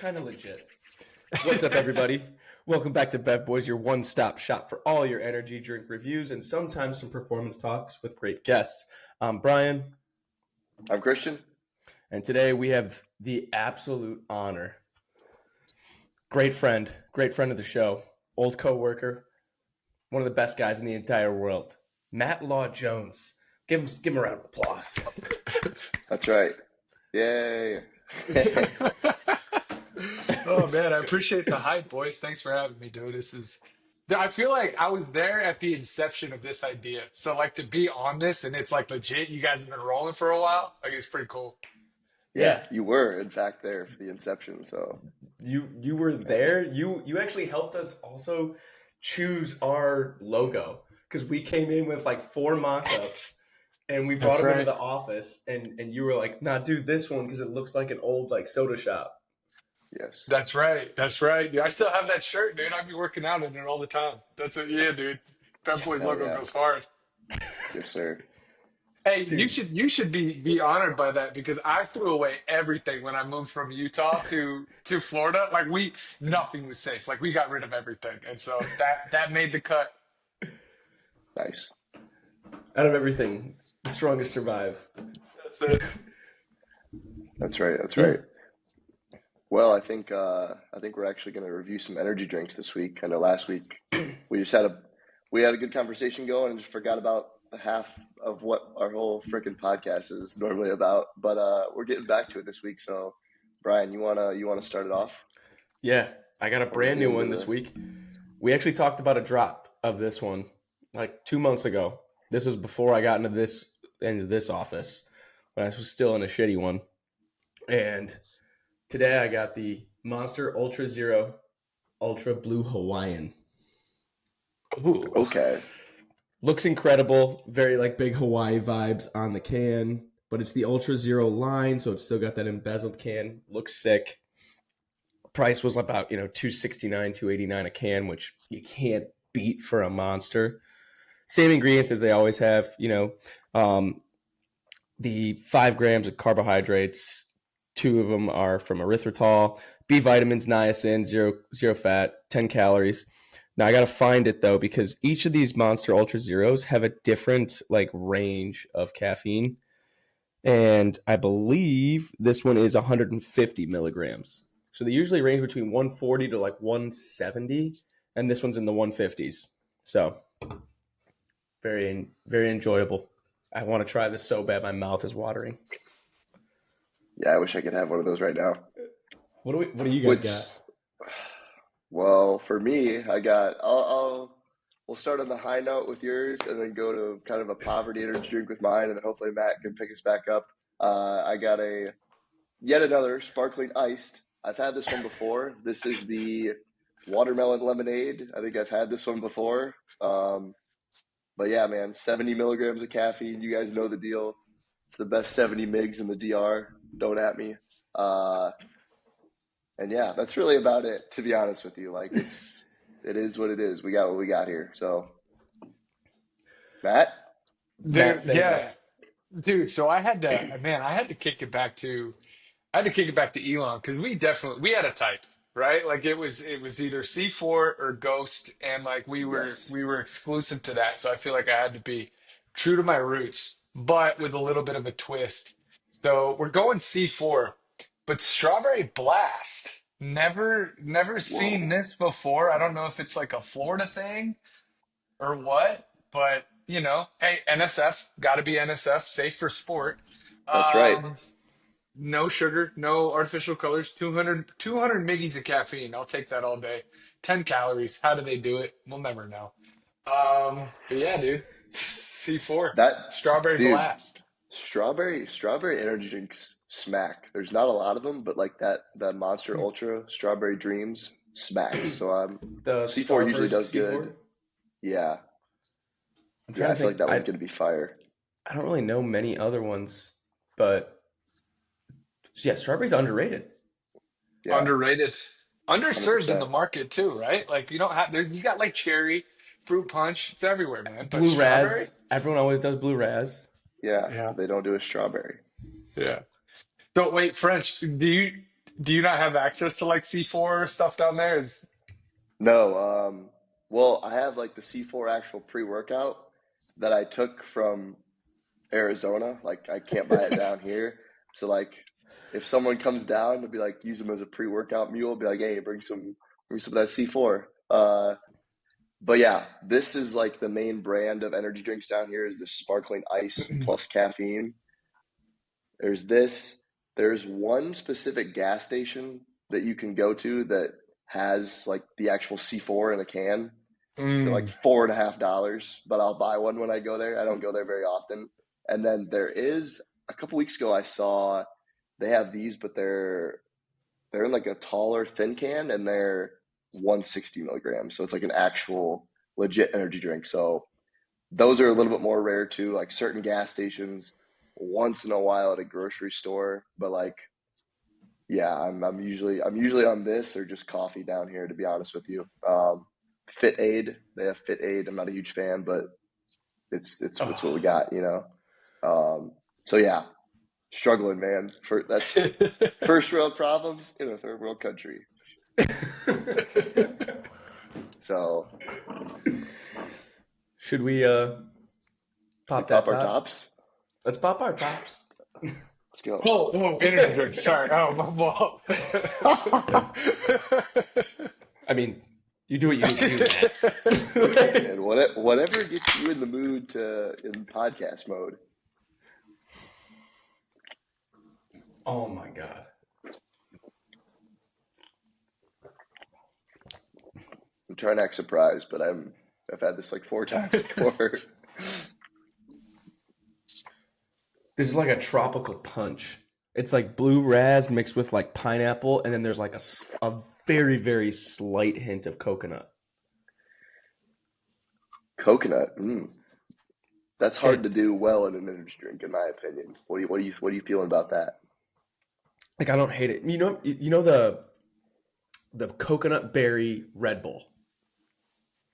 kind of legit. What's up, everybody? Welcome back to Bev Boys, your one-stop shop for all your energy drink reviews and sometimes some performance talks with great guests. I'm Brian, I'm Christian. and today we have the absolute honor. Great friend of the show, old co-worker, one of the best guys in the entire world, Matt Law Jones. Give him a round of applause. That's right. Yay. Oh man, I appreciate the hype, boys. Thanks for having me, dude. I feel like I was there at the inception of this idea. So like to be on this and it's like legit, you guys have been rolling for a while. Like it's pretty cool. Yeah, you were in fact there for the inception. So you were there. You actually helped us also choose our logo because we came in with like 4 mock-ups and we brought them into the office and you were like, nah, do this one because it looks like an old like soda shop. Yes. That's right. Dude, I still have that shirt, dude. I be working out in it all the time. That's it. Yeah, dude. That boy's logo goes hard. Yes, sir. Hey, dude. you should be honored by that because I threw away everything when I moved from Utah to Florida. Like nothing was safe. Like we got rid of everything, and so that made the cut. Nice. Out of everything, the strongest survive. That's it. That's right. Well, I think we're actually going to review some energy drinks this week. I know last week we had a good conversation going and just forgot about half of what our whole freaking podcast is normally about. But we're getting back to it this week. So, Brian, you wanna start it off? Yeah, I got a brand new one this week. We actually talked about a drop of this one like 2 months ago. This was before I got into this office when I was still in a shitty one. And today I got the Monster Ultra Zero Ultra Blue Hawaiian. Ooh. Okay. Looks incredible. Very like big Hawaii vibes on the can, but it's the Ultra Zero line, so it's still got that embezzled can. Looks sick. Price was about, $269, $289 a can, which you can't beat for a Monster. Same ingredients as they always have, the 5 grams of carbohydrates, 2 of them are from erythritol, B vitamins, niacin, zero fat, 10 calories. Now I got to find it though, because each of these Monster Ultra Zeros have a different like range of caffeine. And I believe this one is 150 milligrams. So they usually range between 140 to like 170. And this one's in the 150s. So very, very enjoyable. I want to try this so bad. My mouth is watering. Yeah, I wish I could have one of those right now. What do you guys got? Well, for me, we'll start on the high note with yours and then go to kind of a poverty energy drink with mine, and then hopefully Matt can pick us back up. I got yet another sparkling iced. I've had this one before. This is the watermelon lemonade. I think I've had this one before. But yeah, man, 70 milligrams of caffeine. You guys know the deal. It's the best 70 migs in the DR. Don't at me. And yeah, that's really about it, to be honest with you. Like it is what it is. We got what we got here. So Matt? Dude, so I had to kick it back to Elon because we had a type, right? Like it was either C4 or Ghost, and like we were exclusive to that. So I feel like I had to be true to my roots, but with a little bit of a twist. So we're going C4, but Strawberry Blast. Never seen this before. I don't know if it's like a Florida thing or what, but hey, NSF, got to be NSF, safe for sport. That's right. No sugar, no artificial colors, 200 miggies of caffeine. I'll take that all day. 10 calories. How do they do it? We'll never know. But yeah, dude. C4. That Strawberry dude, Blast. Strawberry energy drinks smack. There's not a lot of them, but like that Monster Ultra Strawberry Dreams smacks. So the C4 usually does C4? good. Yeah. I feel like that one's gonna be fire. I don't really know many other ones, but yeah, strawberry's underrated. Yeah. Underrated. Underserved 100%. In the market too, right? Like you got like cherry, fruit punch. It's everywhere, man. But blue raz. Everyone always does blue raz. Yeah. They don't do a strawberry. Yeah. So wait, French, do Do you not have access to like C4 stuff down there? Is No, well, I have like the C4 actual pre-workout that I took from Arizona. Like I can't buy it down here. So like if someone comes down to be like use them as a pre-workout mule, be like, hey, bring some of that C4. But yeah, this is like the main brand of energy drinks down here is the sparkling ice plus caffeine. There's this. There's one specific gas station that you can go to that has like the actual C4 in a can. They're like mm, $4.50, but I'll buy one when I go there. I don't go there very often. And then there is a couple weeks ago I saw they have these, but they're in like a taller thin can and they're 160 milligrams. So it's like an actual legit energy drink. So those are a little bit more rare too, like certain gas stations once in a while at a grocery store. But like, yeah, I'm usually on this or just coffee down here, to be honest with you. Fit Aid, they have Fit Aid. I'm not a huge fan, but it's what we Oh. got, you know. So yeah, struggling, man. For that's first world problems in a third world country. So Should we should we pop pop that our top? tops? Let's pop our tops. Let's go. oh, energy drink. Sorry. Oh, my fault. I mean, you do what you need to do, Matt. And whatever gets you in the mood to in podcast mode. Oh my god. I'm trying to act surprised, but I've had this like four times before. This is like a tropical punch. It's like blue raz mixed with like pineapple, and then there's like a very, very slight hint of coconut. Coconut. That's hard to It do well in an energy drink, in my opinion. What are you feeling about that? like I don't hate it. You know the coconut berry Red Bull.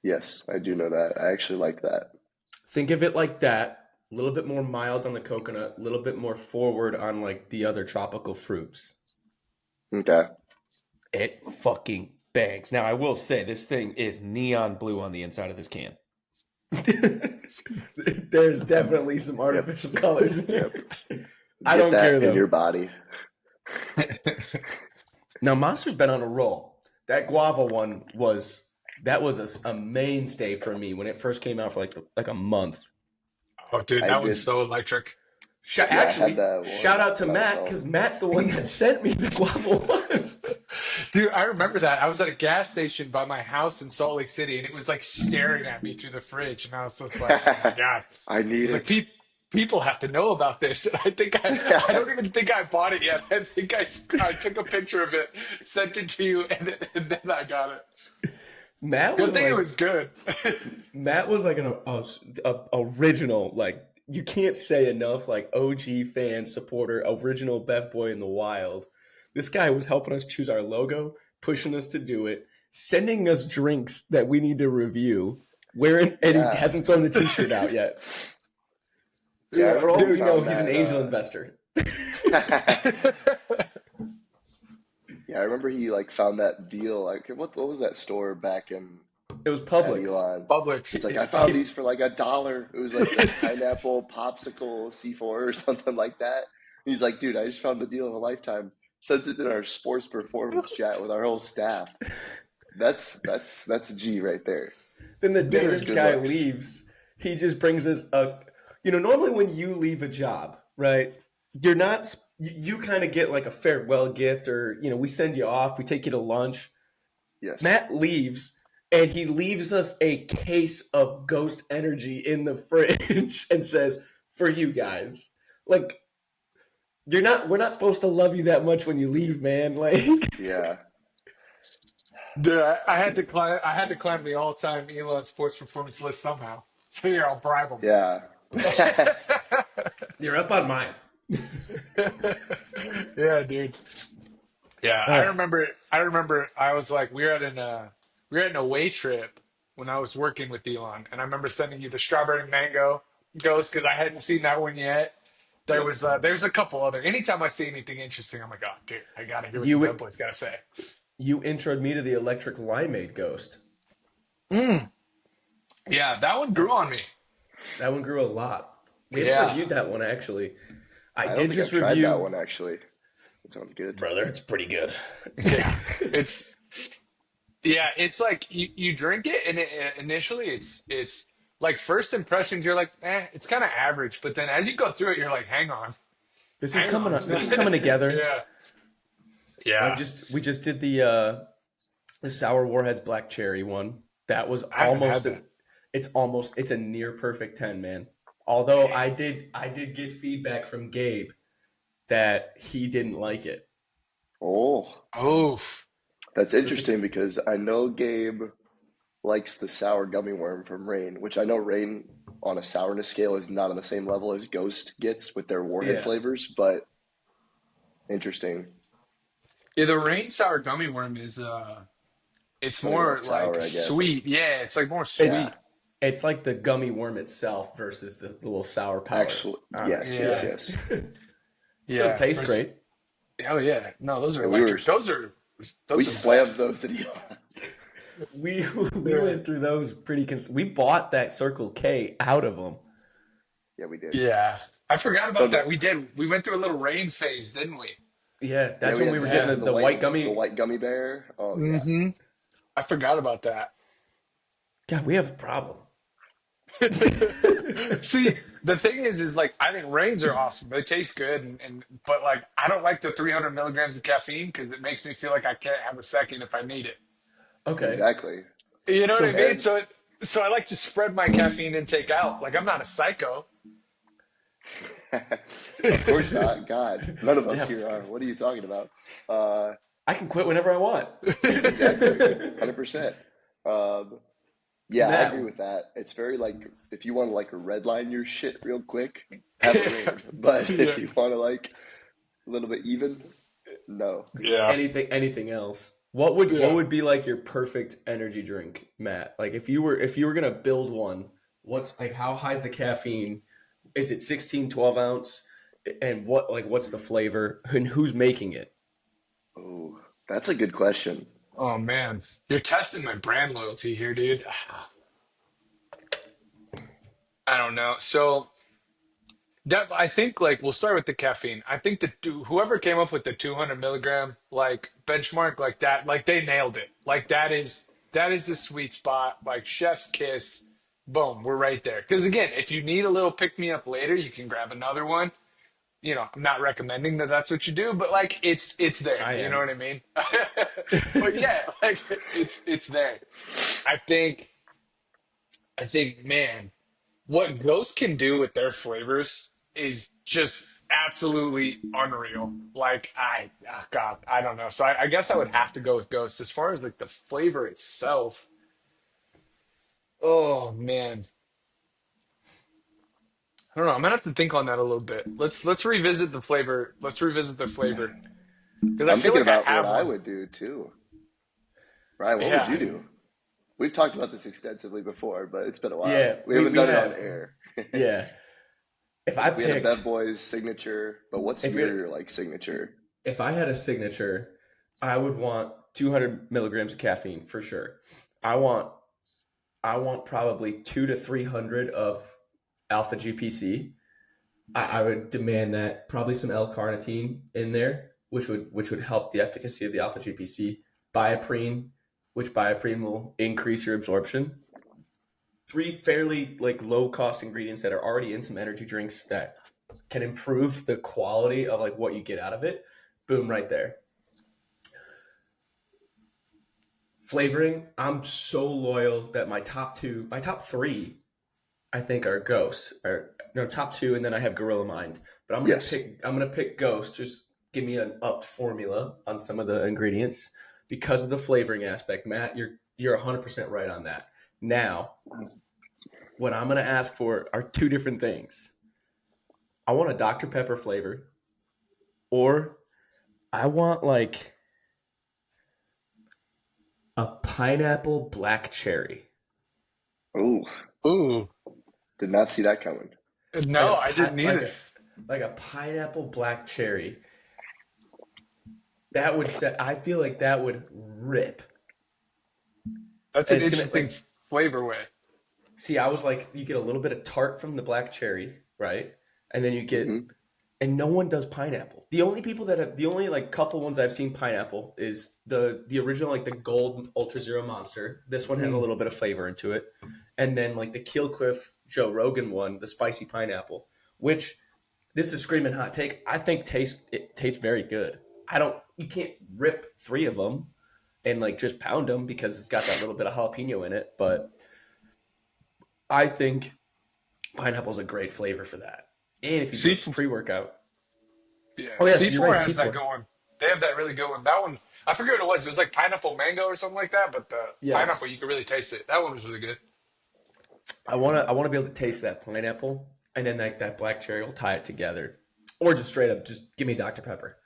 Yes, I do know that. I actually like that. Think of it like that. A little bit more mild on the coconut, a little bit more forward on like the other tropical fruits. Okay. It fucking bangs. Now, I will say this thing is neon blue on the inside of this can. There's definitely some Yep. artificial colors in here. Yep. I Get don't care that in your though. body. Now Monster's been on a roll. That guava one was that was a mainstay for me when it first came out for like a month. Oh, dude, I that one's did. so electric. Yeah, I had Actually, that shout one out to Matt myself. because Matt's the one that sent me the guava one. Dude, I remember that. I was at a gas station by my house in Salt Lake City, and it was like staring at me through the fridge, and I was just like, "Oh my god!" I need It's like it. people have to know about this. And I don't even think I bought it yet. I think I took a picture of it, sent it to you, and then I got it. Matt Good was thing it like was good. Matt was like a original, like you can't say enough, like OG fan supporter, original Bev Boy in the wild. This guy was helping us choose our logo, pushing us to do it, sending us drinks that we need to review. Wearing and he Yeah. hasn't thrown the T-shirt out yet. Yeah, I Yeah, For remember all you we dude. know, found he's an that. angel investor. Yeah, I remember he like found that deal. Like, what was that store back in It was at Publix. Elon? Publix. He's like, I found these for like $1. It was like a pineapple popsicle C4 or something like that. He's like, dude, I just found the deal of a lifetime. Sent it in our sports performance chat with our whole staff. That's a G right there. Then the day Dude, this Good guy looks. leaves, he just brings us a. Normally when you leave a job, right? You're not. You kind of get like a farewell gift, or we send you off. We take you to lunch. Yes. Matt leaves, and he leaves us a case of Ghost Energy in the fridge, and says, "For you guys." Like you're not. We're not supposed to love you that much when you leave, man. Like. Yeah. dude, I had to climb the all-time Elon sports performance list somehow. So here, I'll bribe him. Yeah. You're up on mine. Yeah, dude. Yeah, All right. I remember. I was like, we were at an away trip when I was working with Elon, and I remember sending you the strawberry mango ghost because I hadn't seen that one yet. There's a couple other. Anytime I see anything interesting, I'm like, oh, dude, I gotta hear what the You Bad Boys gotta say. you introed me to the electric limeade ghost. Mm. Yeah, that one grew on me. That one grew a lot. We haven't Yeah, reviewed that one actually. I I don't did think I've just tried that review. one actually. That sounds good. Brother, it's pretty good. yeah. It's Yeah, it's like you drink it, and initially it's like first impressions. You're like, it's kind of average, but then as you go through it, you're like, This is hang coming on. up. This is coming together. Yeah, I yeah. just we just did the Sour Warheads Black Cherry one. That was I haven't had that. it's a near perfect 10, man. Although I did get feedback from Gabe that he didn't like it. Oh, Oof. that's So it's a, interesting because I know Gabe likes the sour gummy worm from Rain, which I know Rain on a sourness scale is not on the same level as Ghost gets with their Warhead yeah. flavors, but interesting. Yeah, the rain sour gummy worm is it's It's not even more that like sour, I guess. sweet. Yeah, it's like more It's Yeah, sweet. it's like the gummy worm itself versus the little sour powder actually, on it. yes, yes, Yeah, Yeah. yes. Still yeah. tastes great. Oh yeah. No, those are Yeah, we were electric. Those we are the slammed best. those to the We Yeah. went through those we bought that Circle K out of them. Yeah, we did. Yeah. I forgot about But that. We did. We went through a little rain phase, didn't we? Yeah, yeah, that's we when had we were getting Yeah. the white the gummy. white gummy bear. Oh yeah. Hmm. I forgot about that. God, we have a problem. See, the thing is like I think rains are awesome. They taste good, and but like I don't like the 300 milligrams of caffeine because it makes me feel like I can't have a second if I need it. Okay. Exactly. You know what I So mean? And So I like to spread my caffeine intake out. Like I'm not a psycho. of course not. God, none of us yeah, here are. What are you talking about? Uh, I can quit whenever I want. exactly, 100%. Um, yeah, I agree Matt, with that. It's very like if you want to like redline your shit real quick, have a Yeah. rain. But if Yeah. you want to like a little bit even, no. Yeah. anything else? What Yeah. would be like your perfect energy drink, Matt? Like if you were gonna build one, what's like how high is the caffeine? Is it 16, 12 ounce? And what's the flavor? And who's making it? Oh, that's a good question. Oh man, you're testing my brand loyalty here, dude. I don't know. So I think like we'll start with the caffeine. I think whoever came up with the 200 milligram like benchmark like that, like they nailed it. Like that is the sweet spot. Like chef's kiss. Boom, we're right there. Because again, if you need a little pick me up later, you can grab another one. I'm not recommending that that's what you do, but like it's there. I You know am. what I mean? But yeah, like it's there. I think man, what Ghost can do with their flavors is just absolutely unreal. Like God, I don't know. So I guess I would have to go with Ghost as far as like the flavor itself. Oh man, I don't know. I'm gonna have to think on that a little bit. Let's revisit the flavor. Let's revisit the flavor because I I'm feel thinking like I about what have I one. would do too. Ryan, what would Yeah. you do? We've talked about this extensively before, but it's been a while. Yeah, We we, haven't we done it on have. air. Yeah. If I We had a Bev picked Boys signature, but what's if it your like signature? if I had a signature, I would want 200 milligrams of caffeine for sure. I want probably 2 to 300 of alpha GPC. I would demand that probably some L-carnitine in there, which would help the efficacy of the alpha GPC. Bioprine, which bioprine will increase your absorption. Three fairly like low cost ingredients that are already in some energy drinks that can improve the quality of like what you get out of it. Boom, right there. Flavoring, I'm so loyal that my top three, I think are Ghost, or no, top two, and then I have Gorilla Mind. But Yes. I'm gonna pick Ghost. Just give me an upped formula on some of the ingredients because of the flavoring aspect. Matt, you're 100% right on that. Now, what I'm gonna ask for are two different things. I want a Dr. Pepper flavor, or I want like a pineapple black cherry. Oh, Ooh. did not see that coming. Like No, a I didn't like either. like a pineapple black cherry. That would set. I feel like that would rip. That's And an it's gonna interesting like. flavor way. See, I was like, you get a little bit of tart from the black cherry, right? And then you get, Hmm. and no one does pineapple. The only people that have, the only like couple ones I've seen pineapple is the original like the gold Ultra Zero Monster. This one has a Mm. little bit of flavor into it, and then like the Killcliff Joe Rogan one, the spicy pineapple, which this is a screaming hot take. I think it tastes very good. I don't, you can't rip three of them and like just pound them because it's got that little bit of jalapeno in it, but I think pineapple's a great flavor for that. And if you do a Seafood, pre-workout. yeah. Oh yes, you're right, C4 has that C4. going. They have that really good one. That one, I forget what it was. It was like pineapple mango or something like that. But the Yes. pineapple, you could really taste it. That one was really good. I wanna be able to taste that pineapple and then like that black cherry will tie it together. Or just straight up just give me Dr. Pepper.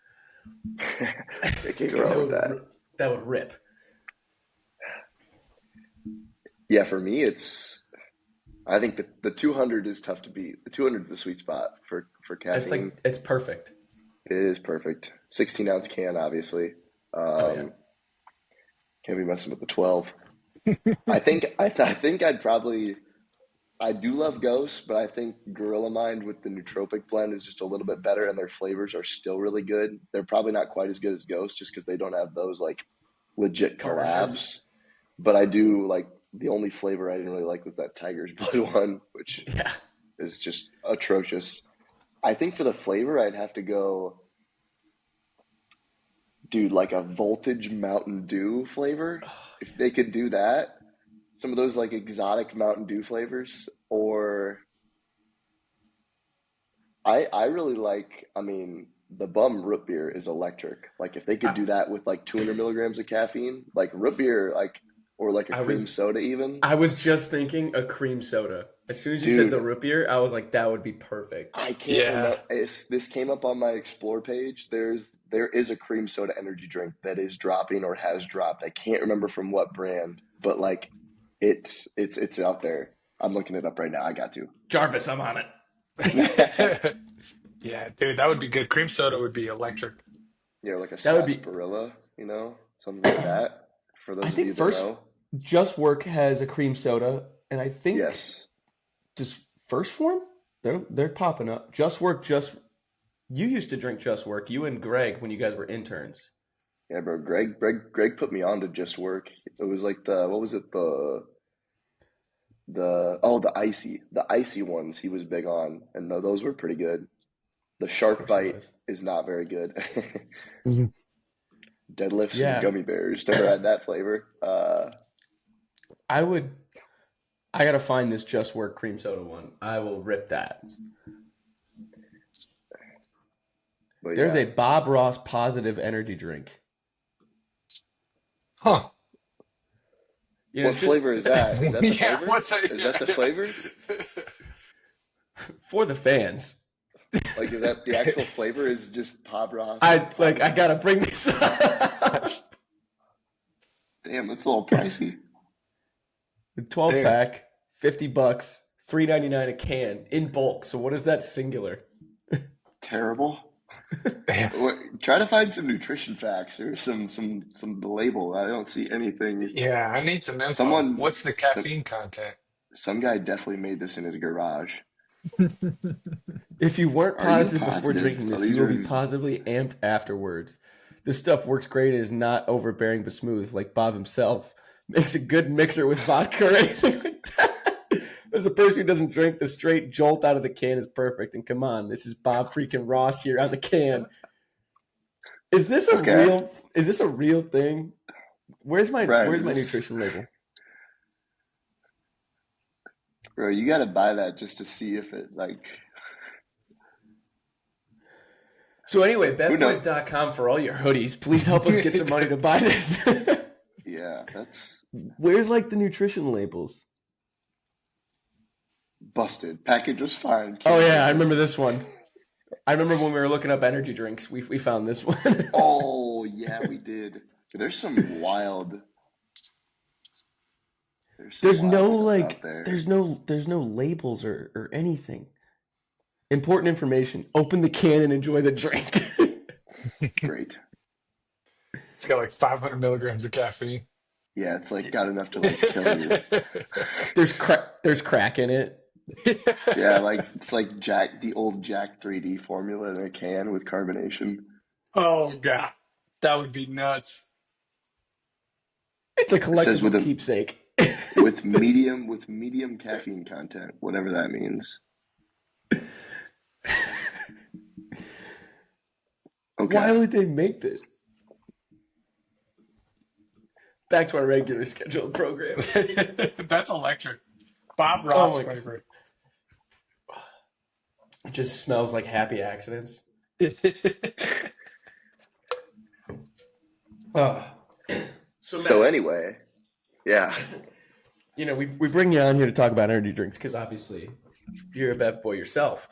They can't go Because wrong with that. that would rip. Yeah, for me, I think the 200 is tough to beat. The 200 is the sweet spot for It's caffeine. like it's perfect. It is perfect. 16-ounce can, obviously. Oh yeah. Can't be messing with the 12. I think I do love Ghost, but I think Gorilla Mind with the nootropic blend is just a little bit better, and their flavors are still really good. They're probably not quite as good as Ghost, just because they don't have those like legit Partnerships. collabs. But I do like the only flavor I didn't really like was that Tiger's Blood one, which Yeah. is just atrocious. I think for the flavor, I'd have to go, dude, like a Voltage Mountain Dew flavor. If they could do that, some of those like exotic Mountain Dew flavors, or I really like, I mean, the bum root beer is electric. Like if they could I, do that with like 200 milligrams of caffeine, like root beer, like, or like a I cream was soda even. I was just thinking a cream soda. As soon as you said the Dude, root beer, I was like, that would be perfect. I can't Yeah. remember. This came up on my Explore page. There is a cream soda energy drink that is dropping or has dropped. I can't remember from what brand, but like it's out there. I'm looking it up right now. I got to. Jarvis, I'm on it. Yeah, dude, that would be good. Cream soda would be electric. Yeah, like a That would be. sarsaparilla, something like that. For I those of think you that first know, Just Work has a cream soda, and I think yes, just First Form, they're popping up. Just Work, you used to drink Just Work. You and Greg when you guys were interns. yeah, bro. Greg put me on to Just Work. It was like the what was it the icy ones he was big on, and those were pretty good. The Of shark course he bite was. is not very good. Mhm. Deadlifts and Yeah, gummy bears. Never had that flavor. I would. I gotta find this Just Work cream soda one. I will rip that. But There's yeah, a Bob Ross positive energy drink. Huh. what Just flavor is that? Is that the Yeah, flavor? what's a Is that yeah, the flavor? yeah. for the fans. Like, is that the actual flavor? Is just Bob Ross I positive? gotta bring this up. Damn, that's a little pricey. The 12 Damn. pack, $50, $3.99 a can in bulk. So what is that singular? Terrible. Damn. Try to find some nutrition facts or some label. I don't see anything. Yeah, I need some info. Someone, What's the some caffeine content? some guy definitely made this in his garage. If you weren't Are you positive before positive? drinking So this, these you will be are positively amped afterwards. This stuff works great and is not overbearing but smooth, like Bob himself. Makes a good mixer with vodka or anything like that. There's a person who doesn't drink the straight jolt out of the can is perfect. And come on, this is Bob freaking Ross here on the can. Is this a okay, real thing? Where's my Brian. nutrition label? Bro, you got to buy that just to see if it like. So anyway, Who knows? betboys.com for all your hoodies. Please help us get some money to buy this. Yeah, that's Where's like the nutrition labels? busted. Package was fine. Oh Can't yeah, I ship it. remember this one. I remember when we were looking up energy drinks, we found this one. Oh yeah, we did. There's some wild. There's some There's no wild stuff out like there. there's no labels or anything. Important information. Open the can and enjoy the drink. Great. It's got like 500 milligrams of caffeine. Yeah, it's like got enough to like kill you. There's crack in it. Yeah, like it's like the old Jack 3D formula in a can with carbonation. Oh god, that would be nuts. It's a It says collectible keepsake. with medium caffeine content, whatever that means. Okay. Why would they make this? Back to our regular scheduled program. That's electric. Bob Ross my flavor. It just smells like happy accidents. So anyway, yeah. You know, we bring you on here to talk about energy drinks because obviously you're a Bev boy yourself.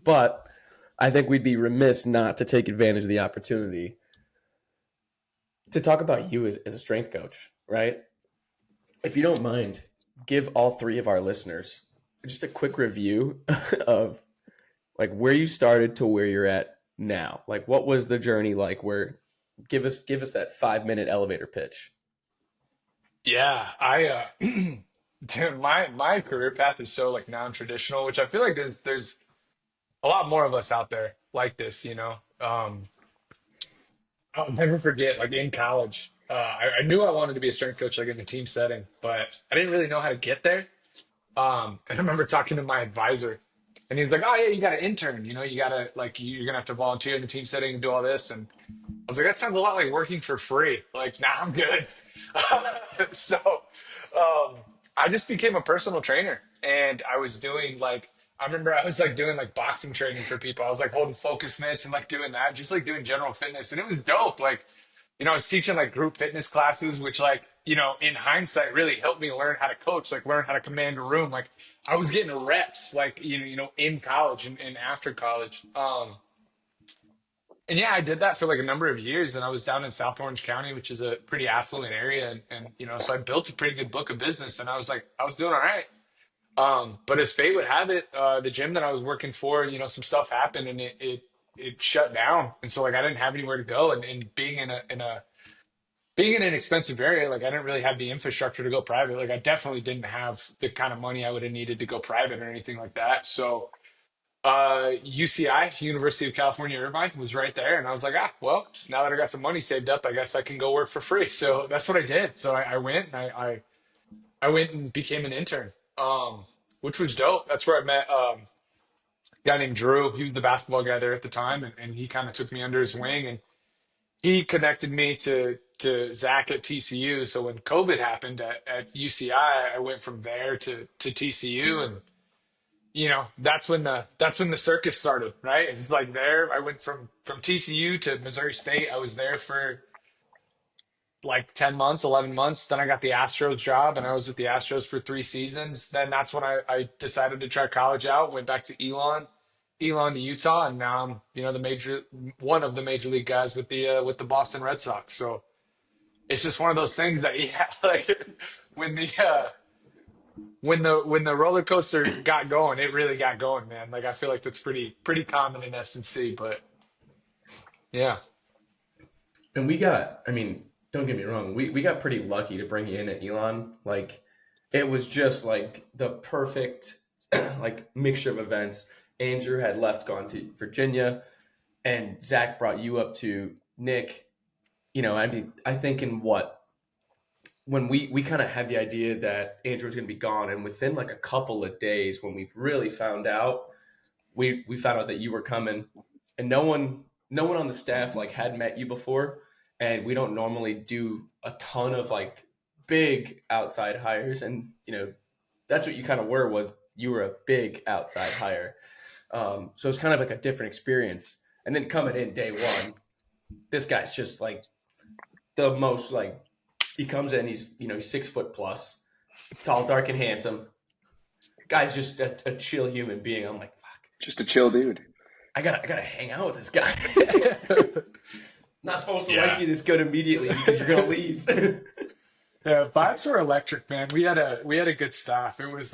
But I think we'd be remiss not to take advantage of the opportunity to talk about you as a strength coach, right? If you don't mind, give all three of our listeners just a quick review of like where you started to where you're at now. Like what was the journey like? Where give us that 5-minute elevator pitch. Yeah, dude, my career path is so like non-traditional, which I feel like there's a lot more of us out there like this, you know. I'll never forget, like in college, I knew I wanted to be a strength coach, like in the team setting, but I didn't really know how to get there. And I remember talking to my advisor, and he was like, "Oh yeah, you got to intern. You know, you got to like you're gonna have to volunteer in the team setting and do all this." And I was like, "That sounds a lot like working for free." Like, nah, I'm good. So, I just became a personal trainer, and I was doing like I remember I was like doing like boxing training for people. I was like holding focus mitts and like doing that, just like doing general fitness, and it was dope. Like, you know, I was teaching like group fitness classes, which like, you know, in hindsight really helped me learn how to coach, like learn how to command a room. Like I was getting reps, like, you know, in college and after college. And yeah, I did that for like a number of years, and I was down in South Orange County, which is a pretty affluent area. And you know, so I built a pretty good book of business, and I was like, I was doing all right. But as fate would have it, the gym that I was working for, you know, some stuff happened and it shut down. And so like I didn't have anywhere to go. And being in an expensive area, like I didn't really have the infrastructure to go private. Like I definitely didn't have the kind of money I would have needed to go private or anything like that. So UCI, University of California, Irvine was right there. And I was like, well, now that I got some money saved up, I guess I can go work for free. So that's what I did. So I went and I went and became an intern, which was dope. That's where I met a guy named Drew. He was the basketball guy there at the time, and he kind of took me under his wing, and he connected me to Zach at TCU. So when COVID happened at UCI, I went from there to TCU, and you know that's when the circus started, right? It's like there I went from TCU to Missouri State. I was there for like 10 months, 11 months. Then I got the Astros job and I was with the Astros for 3 seasons. Then that's when I decided to try college out, went back to Elon to Utah. And now I'm, you know, one of the major league guys with the Boston Red Sox. So it's just one of those things that, yeah, like when the roller coaster got going, it really got going, man. Like I feel like that's pretty common in S&C, but yeah. And I mean, don't get me wrong, we got pretty lucky to bring you in at Elon. Like, it was just like the perfect like mixture of events. Andrew had gone to Virginia, and Zach brought you up to Nick. You know, I mean, I think when we kind of had the idea that Andrew was going to be gone, and within like a couple of days, when we really found out, we found out that you were coming, and no one on the staff like had met you before. And we don't normally do a ton of like big outside hires. And, you know, that's what you kind of was you were a big outside hire. So it's kind of like a different experience. And then coming in day one, this guy's just like the most like, he comes in, he's, you know, 6 foot plus, tall, dark, and handsome. Guy's just a chill human being. I'm like, fuck. Just a chill dude. I gotta hang out with this guy. Not supposed to like you this good immediately because you're gonna leave. Yeah, vibes were electric, man. We had a good staff. It was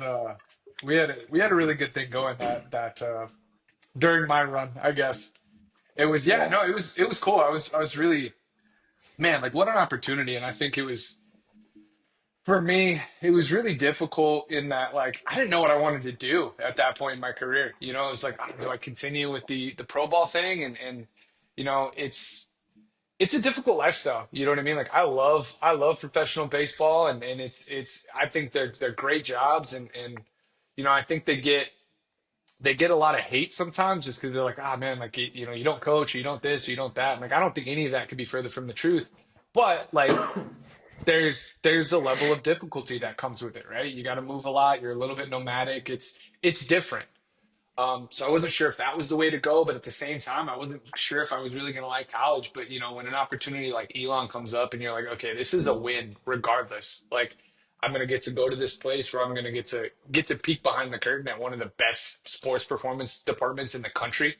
we had a really good thing going that during my run, I guess. It was, yeah, Yeah. no, it was cool. I was really, man, like what an opportunity. And I think it was, for me, it was really difficult in that, like, I didn't know what I wanted to do at that point in my career. It was like, do I continue with the pro ball thing? And it's a difficult lifestyle. You know what I mean? Like, I love professional baseball, and it's I think they're great jobs, and I think they get a lot of hate sometimes just because they're like, ah, man, like, you don't coach, or you don't this, or you don't that. And like, I don't think any of that could be further from the truth. But like, there's a level of difficulty that comes with it, right? You got to move a lot. You're a little bit nomadic. It's different. So I wasn't sure if that was the way to go, but at the same time, I wasn't sure if I was really going to like college. But when an opportunity like Elon comes up, and you're like, okay, this is a win regardless. Like, I'm going to get to go to this place where I'm going to get to peek behind the curtain at one of the best sports performance departments in the country.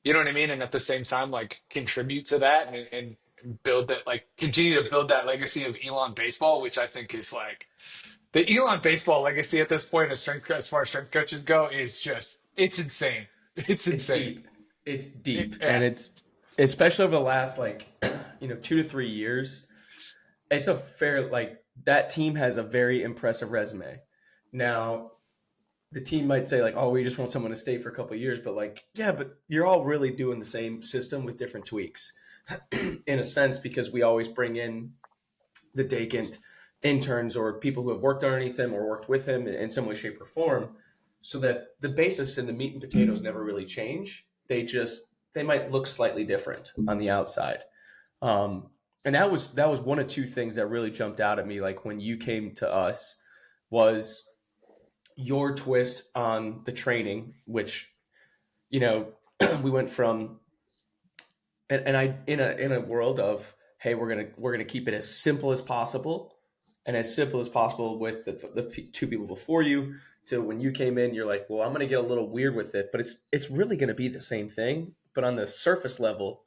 You know what I mean? And at the same time, like, contribute to that, and build that, like, continue to build that legacy of Elon baseball, which I think is like the Elon baseball legacy at this point, as far as strength coaches go, is just, it's insane. It's It's insane. deep. It's deep, Yeah. and it's especially over the last 2 to 3 years. It's a fair like that team has a very impressive resume. Now, the team might say like, "Oh, we just want someone to stay for a couple of years," but like, yeah, but you're all really doing the same system with different tweaks, in a sense, because we always bring in the Dacant interns or people who have worked underneath him or worked with him in some way, shape, or form, so that the basis and the meat and potatoes never really change. They might look slightly different on the outside. Um, and that was one of two things that really jumped out at me. Like when you came to us, was your twist on the training, which you know we went from and I in a world of, hey, we're gonna keep it as simple as possible, and as simple as possible with the two people before you. To when you came in, you're like, well, I'm gonna get a little weird with it, but it's really gonna be the same thing, but on the surface level,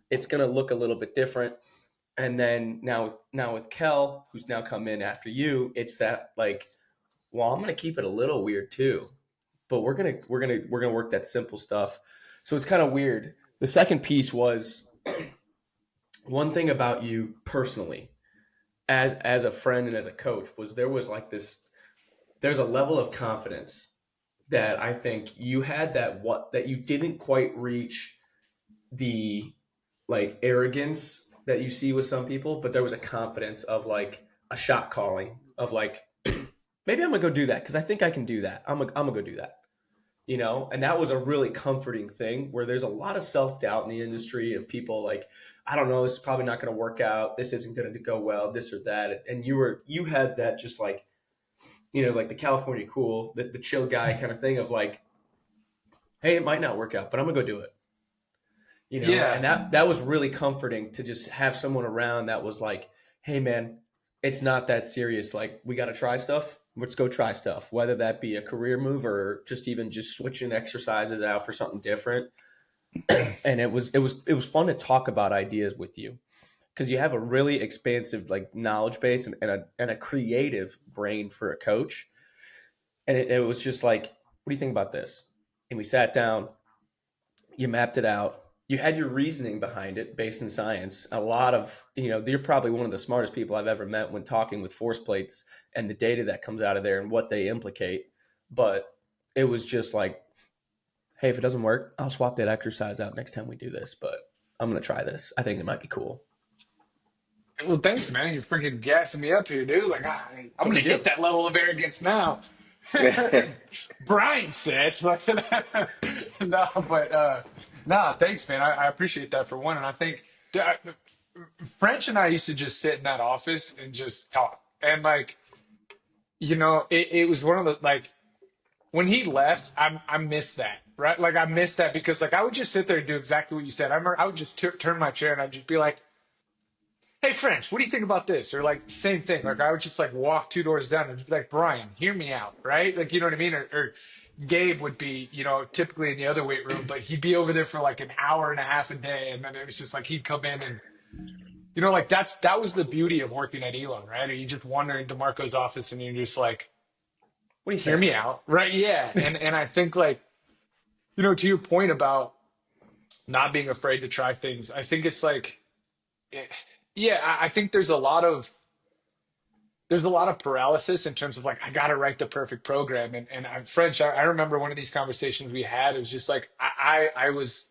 it's gonna look a little bit different. And then now with Kel, who's now come in after you, it's that like, well, I'm gonna keep it a little weird too, but we're gonna work that simple stuff. So it's kind of weird. The second piece was one thing about you personally, as a friend and as a coach, was there was like this. There's a level of confidence that I think you had that you didn't quite reach the like arrogance that you see with some people, but there was a confidence of like a shot calling of like, maybe I'm gonna go do that because I think I can do that. I'm gonna go do that. And that was a really comforting thing where there's a lot of self-doubt in the industry of people like, I don't know, this is probably not going to work out, this isn't going to go well, this or that. And you had that, just like, like the California cool, the chill guy kind of thing of like, hey, it might not work out, but I'm gonna go do it. Yeah. And that was really comforting to just have someone around that was like, hey man, it's not that serious, like we got to try stuff, let's go try stuff, whether that be a career move or just switching exercises out for something different. And it was fun to talk about ideas with you, because you have a really expansive like knowledge base, and a creative brain for a coach. And it was just like, what do you think about this? And we sat down, you mapped it out, you had your reasoning behind it based in science. A lot of, you're probably one of the smartest people I've ever met when talking with force plates and the data that comes out of there and what they implicate. But it was just like, hey, if it doesn't work, I'll swap that exercise out next time we do this, but I'm going to try this. I think it might be cool. Well, thanks, man. You're freaking gassing me up here, dude. Like, I'm That's what gonna we hit do. that level of arrogance now. Brian said, like, no, but nah, thanks, man. I appreciate that for one, and I think French and I used to just sit in that office and just talk, and like, it was one of the, like, when he left, I missed that, right? Like, I missed that because like I would just sit there and do exactly what you said. I remember I would just turn my chair and I'd just be like, hey French, what do you think about this? Or like same thing. Like I would just like walk two doors down and just be like, Brian, hear me out, right? Like, you know what I mean? Or Gabe would be, typically in the other weight room, but he'd be over there for like an hour and a half a day, and then it was just like he'd come in and like that was the beauty of working at Elon, right? Or you just wander into Marco's office and you're just like, What do you Hear think? me out, right? Yeah, and I think like to your point about not being afraid to try things, I think it's like, eh, yeah, I think there's a lot of paralysis in terms of like I got to write the perfect program, and I'm French. I remember one of these conversations we had. It was just like I was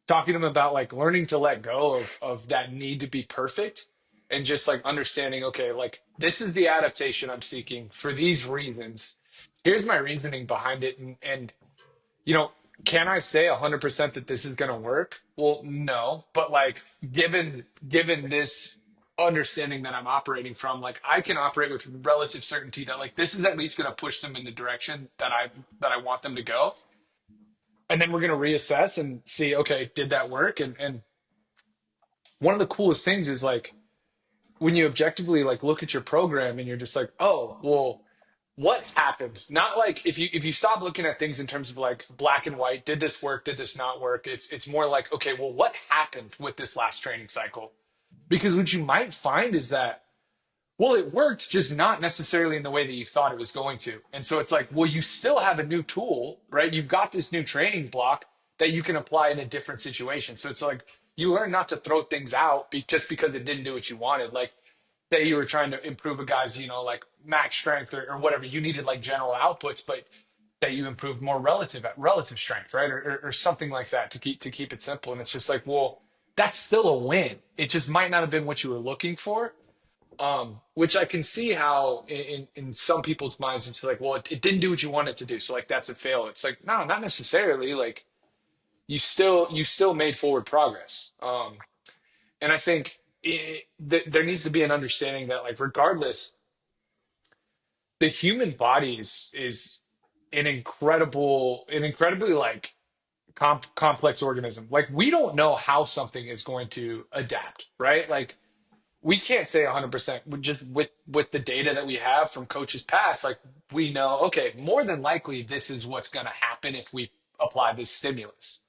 talking to him about like learning to let go of that need to be perfect and just like understanding, okay, like this is the adaptation I'm seeking for these reasons. Here's my reasoning behind it, and you know, can I say 100% that this is going to work? Well, no, but like given this understanding that I'm operating from, like I can operate with relative certainty that like this is at least going to push them in the direction that I want them to go. And then we're going to reassess and see, okay, did that work? And one of the coolest things is like when you objectively like look at your program and you're just like, oh, well, what happened? Not like if you stop looking at things in terms of like black and white, did this work, did this not work? It's more like, okay, well, what happened with this last training cycle? Because what you might find is that, well, it worked, just not necessarily in the way that you thought it was going to. And so it's like, well, you still have a new tool, right? You've got this new training block that you can apply in a different situation. So it's like you learn not to throw things out just because it didn't do what you wanted. Like, say you were trying to improve a guy's, like max strength or whatever, you needed like general outputs, but that you improved more relative strength, right? Or something like that to keep it simple. And it's just like, well, that's still a win. It just might not have been what you were looking for. Which I can see how in some people's minds it's like, well, it didn't do what you wanted to do, so like that's a fail. It's like, no, not necessarily. Like you still made forward progress. And I think there needs to be an understanding that like regardless, the human body is an incredibly like complex organism. Like we don't know how something is going to adapt, right? Like we can't say 100% just with the data that we have from coaches past, like we know, okay, more than likely this is what's going to happen if we apply this stimulus,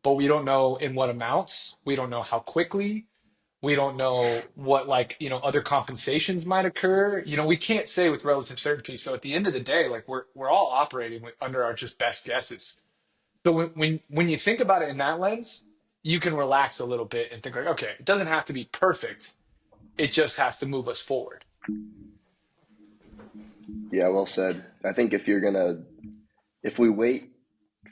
but we don't know in what amounts, we don't know how quickly, we don't know what like other compensations might occur. We can't say with relative certainty. So at the end of the day, like we're all operating under our just best guesses. So when you think about it in that lens, you can relax a little bit and think like, okay, it doesn't have to be perfect, it just has to move us forward. Yeah, well said. I think if we wait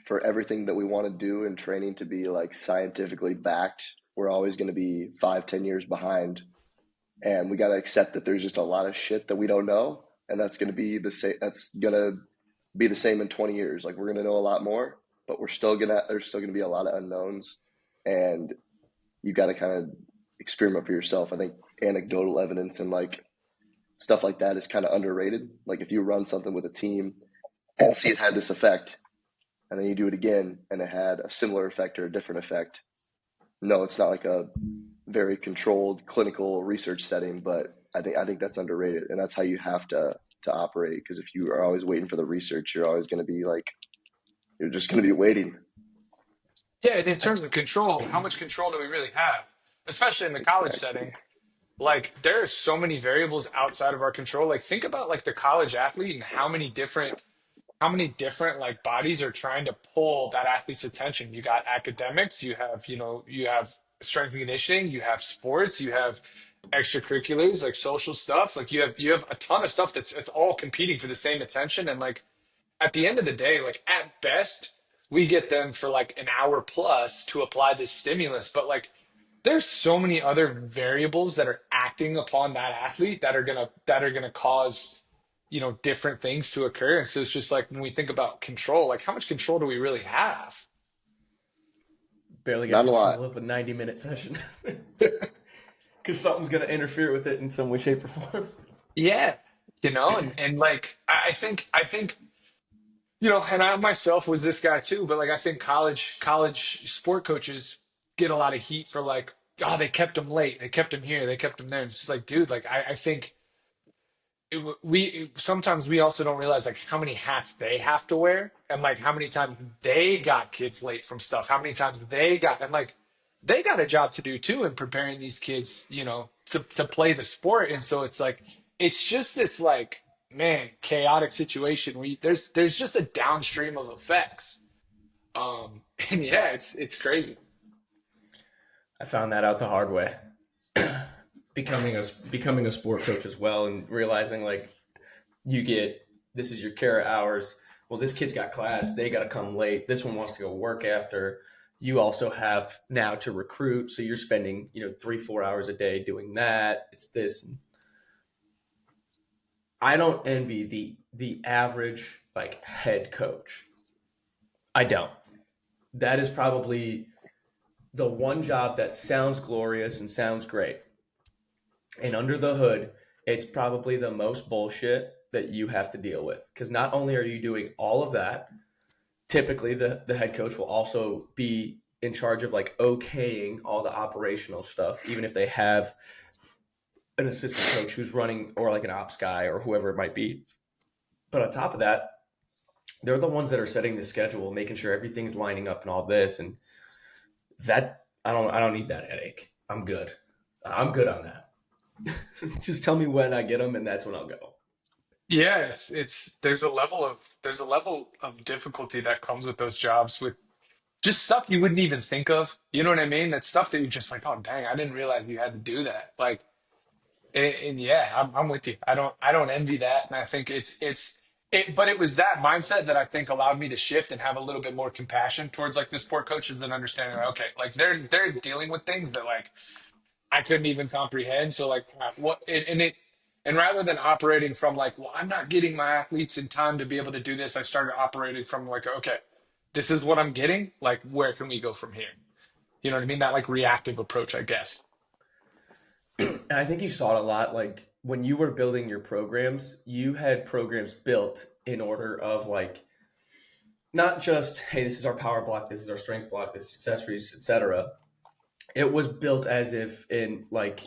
for everything that we want to do in training to be like scientifically backed, we're always going to be 5, 10 years behind. And we got to accept that there's just a lot of shit that we don't know. And that's going to be the same. That's going to be the same in 20 years. Like we're going to know a lot more, but there's still going to be a lot of unknowns. And you got to kind of experiment for yourself. I think anecdotal evidence and like stuff like that is kind of underrated. Like if you run something with a team and see it had this effect, and then you do it again and it had a similar effect or a different effect. No, it's not like a very controlled clinical research setting, but I think that's underrated, and that's how you have to operate. Because if you are always waiting for the research, you're always going to be like you're just going to be waiting. Yeah, and in terms of control, how much control do we really have? Especially in the college Exactly. setting. Like there are so many variables outside of our control. Like think about like the college athlete and how many different like bodies are trying to pull that athlete's attention. You got academics, you have strength and conditioning, you have sports, you have extracurriculars like social stuff. Like you have a ton of stuff that's it's all competing for the same attention. And like at the end of the day, like at best, we get them for like an hour plus to apply this stimulus. But like there's so many other variables that are acting upon that athlete that are gonna cause different things to occur. And so it's just like when we think about control, like how much control do we really have? Barely got Not a lot. control of a 90-minute session because something's going to interfere with it in some way, shape, or form. Yeah, and like I think and I myself was this guy too, but like I think college sport coaches get a lot of heat for like, oh, they kept him late, they kept him here, they kept him there. And it's just like, dude, like I think we sometimes we also don't realize like how many hats they have to wear and like how many times they got kids late from stuff, how many times they got, and like they got a job to do too in preparing these kids to play the sport. And so it's like it's just this like chaotic situation where there's just a downstream of effects. And yeah, it's crazy. I found that out the hard way. Becoming a sport coach as well, and realizing like you get this is your care hours. Well, this kid's got class, they got to come late. This one wants to go work after. You also have now to recruit, so you're spending 3-4 hours a day doing that. It's this. I don't envy the average like head coach. I don't. That is probably the one job that sounds glorious and sounds great. And under the hood, it's probably the most bullshit that you have to deal with. Because not only are you doing all of that, typically the head coach will also be in charge of like okaying all the operational stuff, even if they have an assistant coach who's running or like an ops guy or whoever it might be. But on top of that, they're the ones that are setting the schedule, making sure everything's lining up and all this. And that I don't need that headache. I'm good. I'm good on that. Just tell me when I get them, and that's when I'll go. Yeah, it's there's a level of difficulty that comes with those jobs with just stuff you wouldn't even think of. You know what I mean? That stuff that you're just like, oh dang, I didn't realize you had to do that. Like, and yeah, I'm with you. I don't envy that, and I think but it was that mindset that I think allowed me to shift and have a little bit more compassion towards like the sport coaches and understanding like, okay, like they're dealing with things that like I couldn't even comprehend. So like and rather than operating from like, well, I'm not getting my athletes in time to be able to do this, I started operating from like, okay, this is what I'm getting. Like, where can we go from here? You know what I mean? That like reactive approach, I guess. And I think you saw it a lot. Like when you were building your programs, you had programs built in order of like not just, hey, this is our power block, this is our strength block, this is accessories, etc. It was built as if in like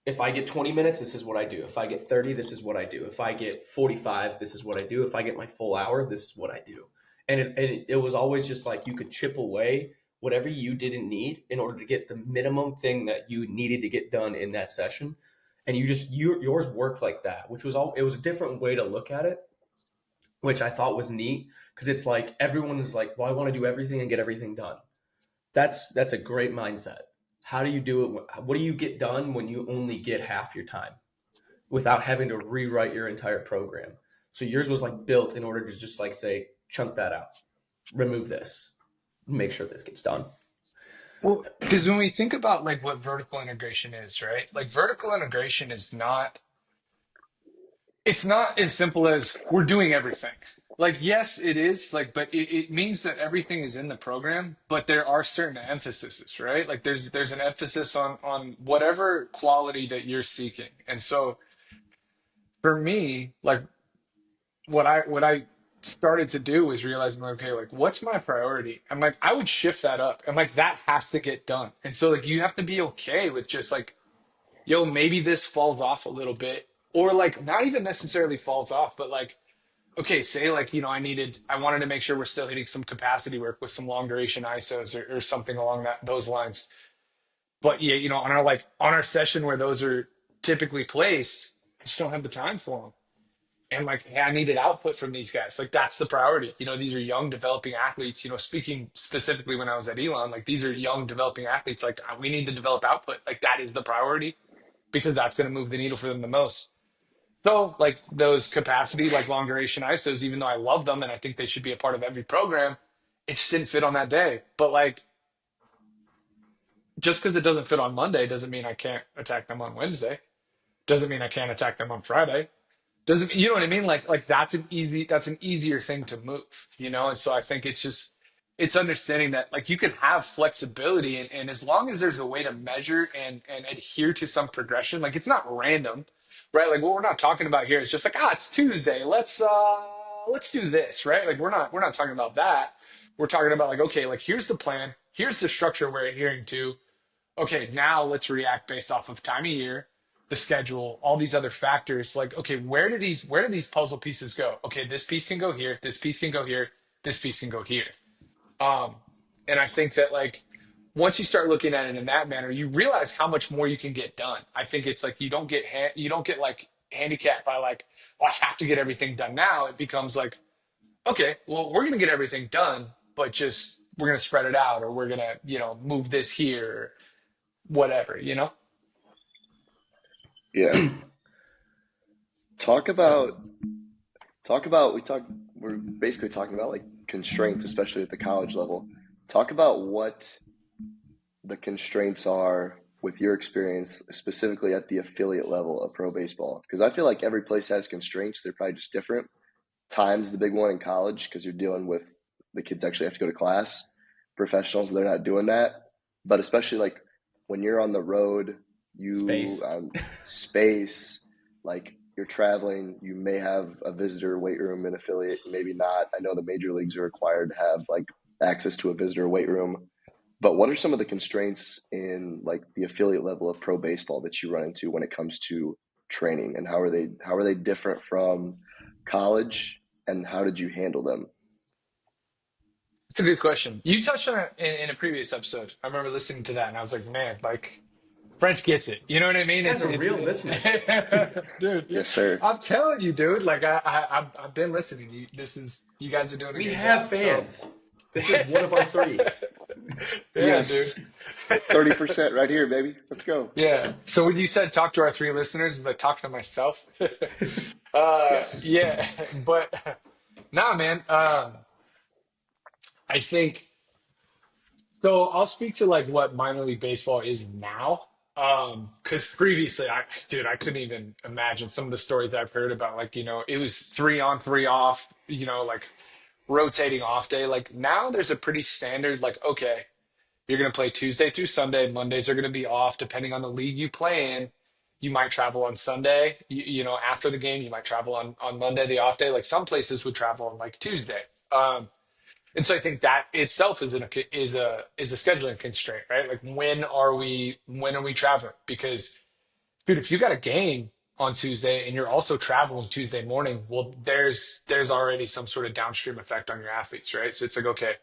if I get 20 minutes, this is what I do. If I get 30, this is what I do. If I get 45, this is what I do. If I get my full hour, this is what I do. And it was always just like you could chip away whatever you didn't need in order to get the minimum thing that you needed to get done in that session. And yours worked like that, which was it was a different way to look at it, which I thought was neat because it's like everyone is like, well, I want to do everything and get everything done. That's a great mindset. How do you do it? What do you get done when you only get half your time without having to rewrite your entire program? So yours was like built in order to just like say, chunk that out, remove this, make sure this gets done. Well, because when we think about like what vertical integration is, right? Like vertical integration is not it's not as simple as we're doing everything. Like, yes, it is like, but it means that everything is in the program, but there are certain emphases, right? Like there's an emphasis on whatever quality that you're seeking. And so for me, like what I started to do was realizing, like, okay, like what's my priority? I'm like, I would shift that up. And like that has to get done. And so like you have to be okay with just like, yo, maybe this falls off a little bit. Or like not even necessarily falls off, but like, okay, say like, I wanted to make sure we're still hitting some capacity work with some long duration ISOs or something along those lines. But yeah, on our session where those are typically placed, I just don't have the time for them. And like, hey, I needed output from these guys. Like that's the priority. These are young developing athletes. Speaking specifically when I was at Elon, like these are young developing athletes. Like we need to develop output. Like that is the priority because that's going to move the needle for them the most. So, like those capacity, like long duration ISOs, even though I love them and I think they should be a part of every program, it just didn't fit on that day. But like, just because it doesn't fit on Monday doesn't mean I can't attack them on Wednesday. Doesn't mean I can't attack them on Friday. Doesn't you know what I mean? Like that's an easier thing to move, And so I think it's understanding that like you can have flexibility and as long as there's a way to measure and adhere to some progression, like it's not random, right? Like what we're not talking about here is just like, it's Tuesday. Let's do this, right? Like we're not talking about that. We're talking about like, okay, like here's the plan, here's the structure we're adhering to. Okay, now let's react based off of time of year, the schedule, all these other factors. Like, okay, where do these puzzle pieces go? Okay, this piece can go here, this piece can go here, this piece can go here. Um, and I think that like once you start looking at it in that manner, you realize how much more you can get done. I think it's like you don't get like handicapped by like, oh, I have to get everything done now. It becomes like, okay, well, we're going to get everything done, but just we're going to spread it out, or we're going to, move this here, or whatever, Yeah. Talk about we're basically talking about like constraints, especially at the college level. Talk about what the constraints are with your experience, specifically at the affiliate level of pro baseball. Because I feel like every place has constraints. They're probably just different. Time's the big one in college because you're dealing with the kids actually have to go to class. Professionals, they're not doing that. But especially like when you're on the road, Space. space, like you're traveling, you may have a visitor weight room in affiliate, maybe not. I know the major leagues are required to have like access to a visitor weight room. But what are some of the constraints in like the affiliate level of pro baseball that you run into when it comes to training, and how are they different from college, and how did you handle them? It's a good question. You touched on it in a previous episode. I remember listening to that, and I was like, man, like French gets it. You know what I mean? You guys are It's real listeners. dude. Yeah, Yes, sir. I'm telling you, dude. Like I've been listening. You guys are doing a We good have job. fans. This is one of our three. Yeah, Yes. dude. 30% right here, baby. Let's go. Yeah. So when you said talk to our three listeners, was I talking to myself? Yes. Yeah. But nah, man. I think so. I'll speak to like what minor league baseball is now. Because previously, dude, I couldn't even imagine some of the stories that I've heard about. Like, it was 3 on, 3 off. Like rotating off day. Like now, there's a pretty standard. Like, okay, you're going to play Tuesday through Sunday. Mondays are going to be off, depending on the league you play in. You might travel on Sunday. After the game, you might travel on Monday, the off day. Like some places would travel on like Tuesday. And so I think that itself is a scheduling constraint, right? Like when are we traveling? Because dude, if you got a game on Tuesday and you're also traveling Tuesday morning, well, there's already some sort of downstream effect on your athletes, right? So it's like, okay,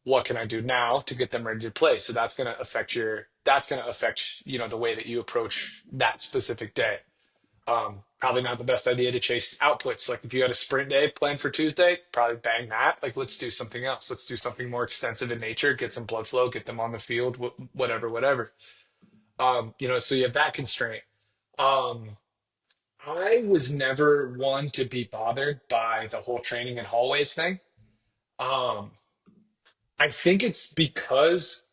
what can I do now to get them ready to play? So that's gonna affect the way that you approach that specific day. Probably not the best idea to chase outputs. Like if you had a sprint day planned for Tuesday, probably bang that. Like let's do something else. Let's do something more extensive in nature, get some blood flow, get them on the field, whatever, whatever. So you have that constraint. Um, I was never one to be bothered by the whole training in hallways thing. Um, I think it's because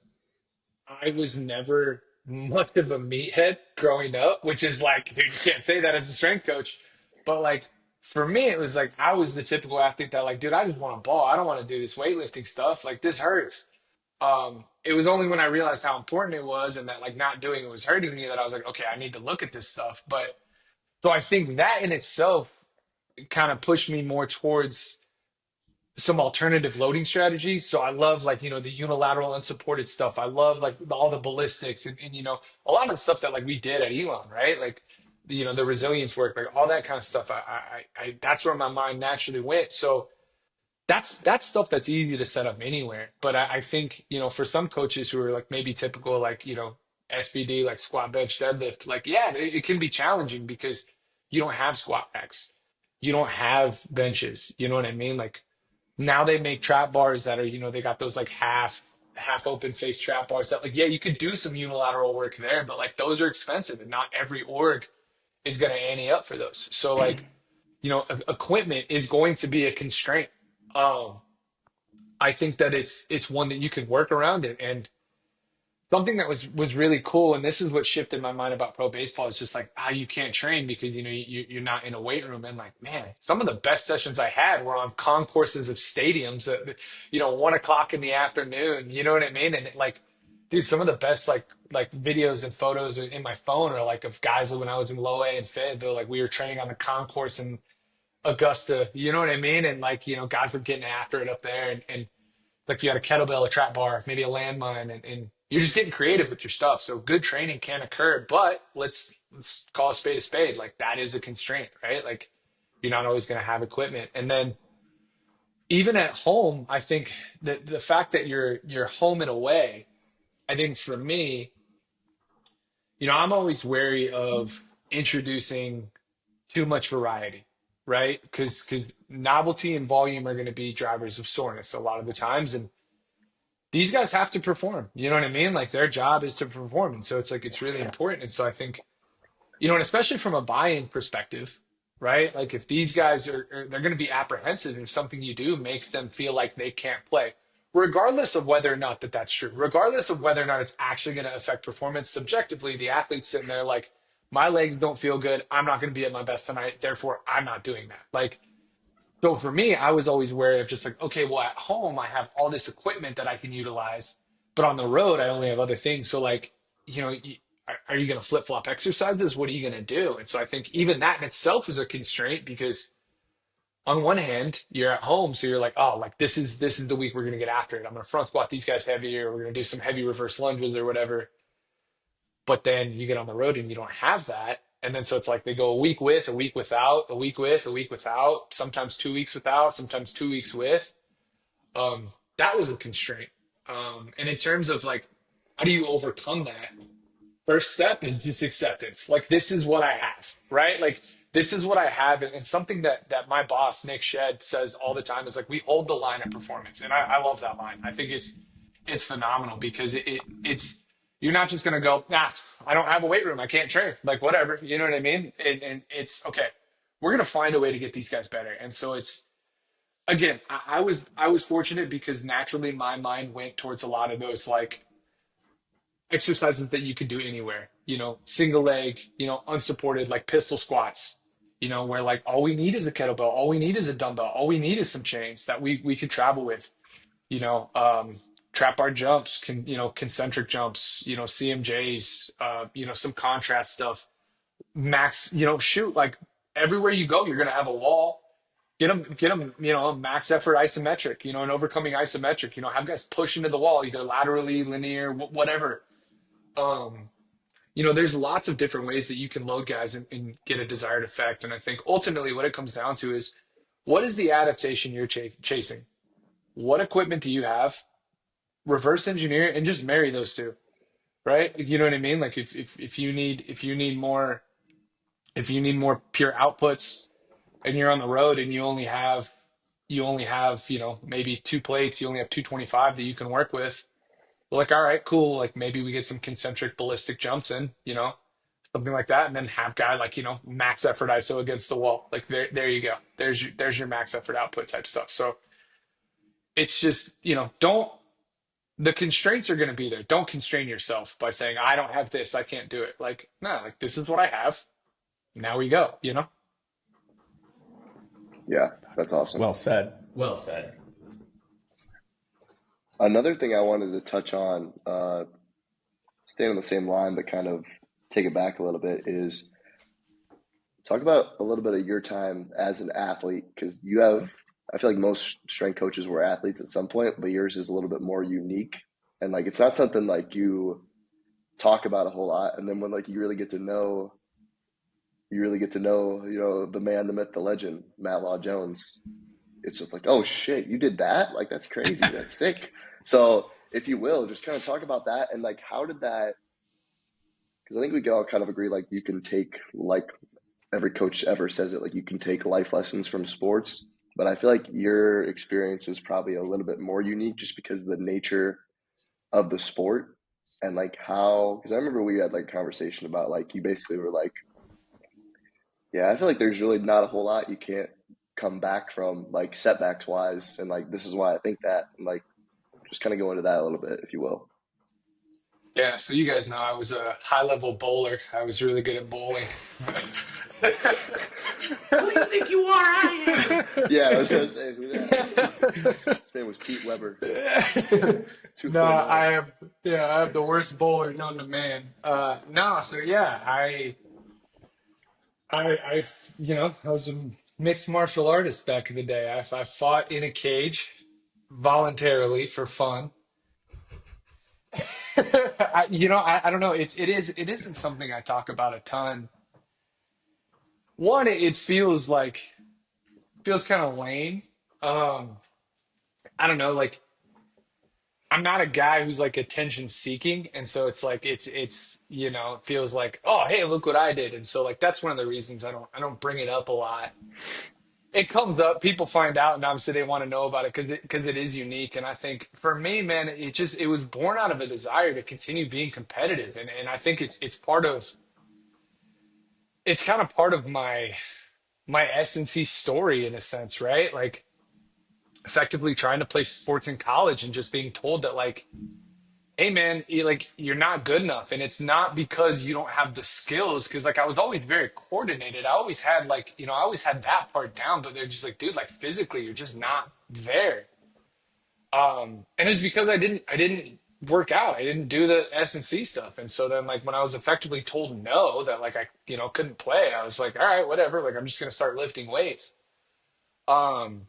I was never much of a meathead growing up, which is like, dude, you can't say that as a strength coach. But like for me, it was like I was the typical athlete that like, dude, I just want to ball. I don't want to do this weightlifting stuff. Like this hurts. It was only when I realized how important it was and that like not doing it was hurting me that I was like, okay, I need to look at this stuff. But so I think that in itself kind of pushed me more towards some alternative loading strategies. So I love like, the unilateral unsupported stuff. I love like all the ballistics and a lot of the stuff that like we did at Elon, right? Like, the resilience work, like all that kind of stuff. That's where my mind naturally went. So that's stuff that's easy to set up anywhere. But I think, for some coaches who are like maybe typical, like, SBD, like squat, bench, deadlift, like, yeah, it can be challenging because you don't have squat racks. You don't have benches. You know what I mean? Like, now they make trap bars that are, they got those like half open face trap bars that like, yeah, you could do some unilateral work there, but like those are expensive and not every org is going to ante up for those. So like, equipment is going to be a constraint. Um, I think that it's one that you can work around it. And something that was really cool, and this is what shifted my mind about pro baseball, is just like how you can't train because you're not in a weight room. And like, man, some of the best sessions I had were on concourses of stadiums at 1 o'clock in the afternoon. You know what I mean? And like, dude, some of the best like videos and photos in my phone are like of guys when I was in low A and Fayetteville. Like we were training on the concourse in Augusta. You know what I mean? And like, guys were getting after it up there, and like you had a kettlebell, a trap bar, maybe a landmine, and you're just getting creative with your stuff. So good training can occur, but let's call a spade a spade. Like that is a constraint, right? Like you're not always going to have equipment. And then even at home, I think that the fact that you're home and away, I think for me, I'm always wary of introducing too much variety, right? Because novelty and volume are going to be drivers of soreness a lot of the times, and these guys have to perform. You know what I mean? Like their job is to perform, and so it's like it's really important. And so I think and especially from a buy-in perspective, right? Like if these guys they're going to be apprehensive if something you do makes them feel like they can't play, regardless of whether or not that's true, regardless of whether or not it's actually going to affect performance subjectively. The athlete's sitting there like, my legs don't feel good. I'm not going to be at my best tonight. Therefore, I'm not doing that. Like, so for me, I was always wary of just like, okay, well, at home, I have all this equipment that I can utilize, but on the road, I only have other things. So, like, are you going to flip flop exercises? What are you going to do? And so I think even that in itself is a constraint because on one hand, you're at home, so you're like, oh, like this is the week we're going to get after it. I'm going to front squat these guys heavier. We're going to do some heavy reverse lunges or whatever. But then you get on the road and you don't have that. And then so it's like they go a week with, a week without, a week with, a week without, sometimes 2 weeks without, sometimes 2 weeks with. That was a constraint. And in terms of like, how do you overcome that? First step is just acceptance. Like this is what I have, right? Like this is what I have. And something that my boss, Nick Shed, says all the time is like we hold the line of performance. And I love that line. I think it's phenomenal because it's you're not just gonna go, I don't have a weight room, I can't train. Like whatever. You know what I mean? And it's okay, we're gonna find a way to get these guys better. And so it's again, I was fortunate because naturally my mind went towards a lot of those like exercises that you could do anywhere, single leg, unsupported, like pistol squats, where like all we need is a kettlebell, all we need is a dumbbell, all we need is some chains that we could travel with, you know, um, trap bar jumps, concentric jumps, CMJs, some contrast stuff, max, shoot, like everywhere you go, you're going to have a wall. Get them, max effort isometric, and overcoming isometric, have guys push into the wall, either laterally, linear, whatever. Um, there's lots of different ways that you can load guys and get a desired effect. And I think ultimately what it comes down to is what is the adaptation you're chasing? What equipment do you have? Reverse engineer and just marry those two, right? You know what I mean? Like if you need more pure outputs and you're on the road and you only have maybe two plates, you only have 225 that you can work with. Like, all right, cool. Like maybe we get some concentric ballistic jumps in, something like that, and then have guy like max effort ISO against the wall. Like there you go. There's your max effort output type stuff. So it's just don't the constraints are going to be there. Don't constrain yourself by saying I don't have this, I can't do it. Like no, like this is what I have. Now we go. Yeah, that's awesome. Well said. Well said. Another thing I wanted to touch on, staying on the same line, but kind of take it back a little bit, is talk about a little bit of your time as an athlete, because I feel like most strength coaches were athletes at some point, but yours is a little bit more unique. And like, it's not something like you talk about a whole lot. And then when like you really get to know, the man, the myth, the legend, Matt Law Jones, it's just like, oh shit, you did that? Like, that's crazy. That's sick. So if you will, just kind of talk about that and like, how did that, because I think we can all kind of agree, like you can take, like every coach ever says it, like you can take life lessons from sports, but I feel like your experience is probably a little bit more unique just because of the nature of the sport and like how, because I remember we had like a conversation about like, you basically were like, yeah, I feel like there's really not a whole lot you can't come back from, like setbacks wise, and like this is why I think that, and like just kind of go into that a little bit, if you will. Yeah, so you guys know I was a high level bowler. I was really good at bowling. Who do you think you are? I am. Yeah, I was gonna say who that. His name was Pete Weber. No, 2.0. I have the worst bowler known to man. No, so yeah, I was a mixed martial artist back in the day. I fought in a cage voluntarily for fun. I don't know. It isn't something I talk about a ton. One, it feels kind of lame. I don't know. Like I'm not a guy who's like attention seeking, and so it's like it feels like, oh hey, look what I did. And so like that's one of the reasons I don't bring it up a lot. It comes up, people find out, and obviously they want to know about it because it is unique. And I think for me, man, it was born out of a desire to continue being competitive, and I think it's kind of part of my S&C story in a sense, right? Like effectively trying to play sports in college and just being told that like, hey man, you're not good enough. And it's not because you don't have the skills, because like I was always very coordinated. I always had like, I always had that part down, but they're just like, dude, like physically you're just not there. And it's because I didn't work out. I didn't do the S&C stuff. And so then like when I was effectively told no, that like I, couldn't play, I was like, all right, whatever. Like I'm just gonna start lifting weights. Um,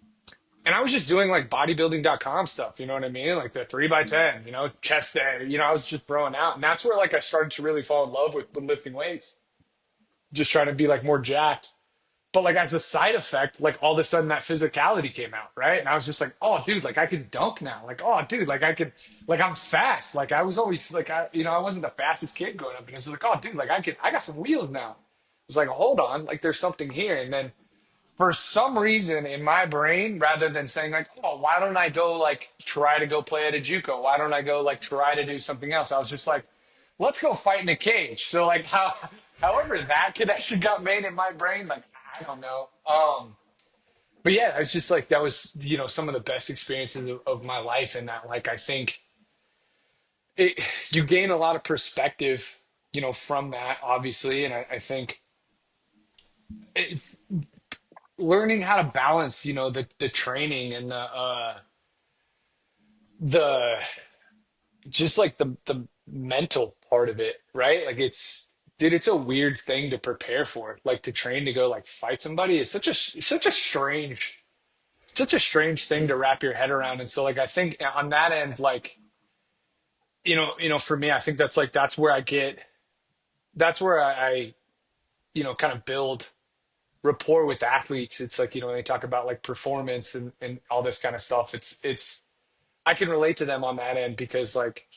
and I was just doing like bodybuilding.com stuff, you know what I mean? Like the 3x10, chest day, I was just throwing out. And that's where like I started to really fall in love with lifting weights, just trying to be like more jacked. But like as a side effect, like all of a sudden that physicality came out, right? And I was just like, oh dude, like I could dunk now. Like, oh dude, like I could, like I'm fast. Like I was always like, I wasn't the fastest kid growing up. And it's like, oh dude, like I got some wheels now. It's like, hold on, like there's something here. And then for some reason in my brain, rather than saying like, oh, why don't I go like try to go play at a JUCO? Why don't I go like try to do something else? I was just like, let's go fight in a cage. So like however that connection got made in my brain, like I don't know. But yeah, it's just like that was, some of the best experiences of my life. And that like I think it you gain a lot of perspective, from that, obviously. And I think it's learning how to balance, the training and the just like the mental part of it, right? Like dude, it's a weird thing to prepare for. Like to train to go like fight somebody is such a strange thing to wrap your head around. And so like I think on that end, like, for me, I think that's where I kind of build rapport with athletes. It's like, when they talk about like performance and all this kind of stuff, it's I can relate to them on that end because like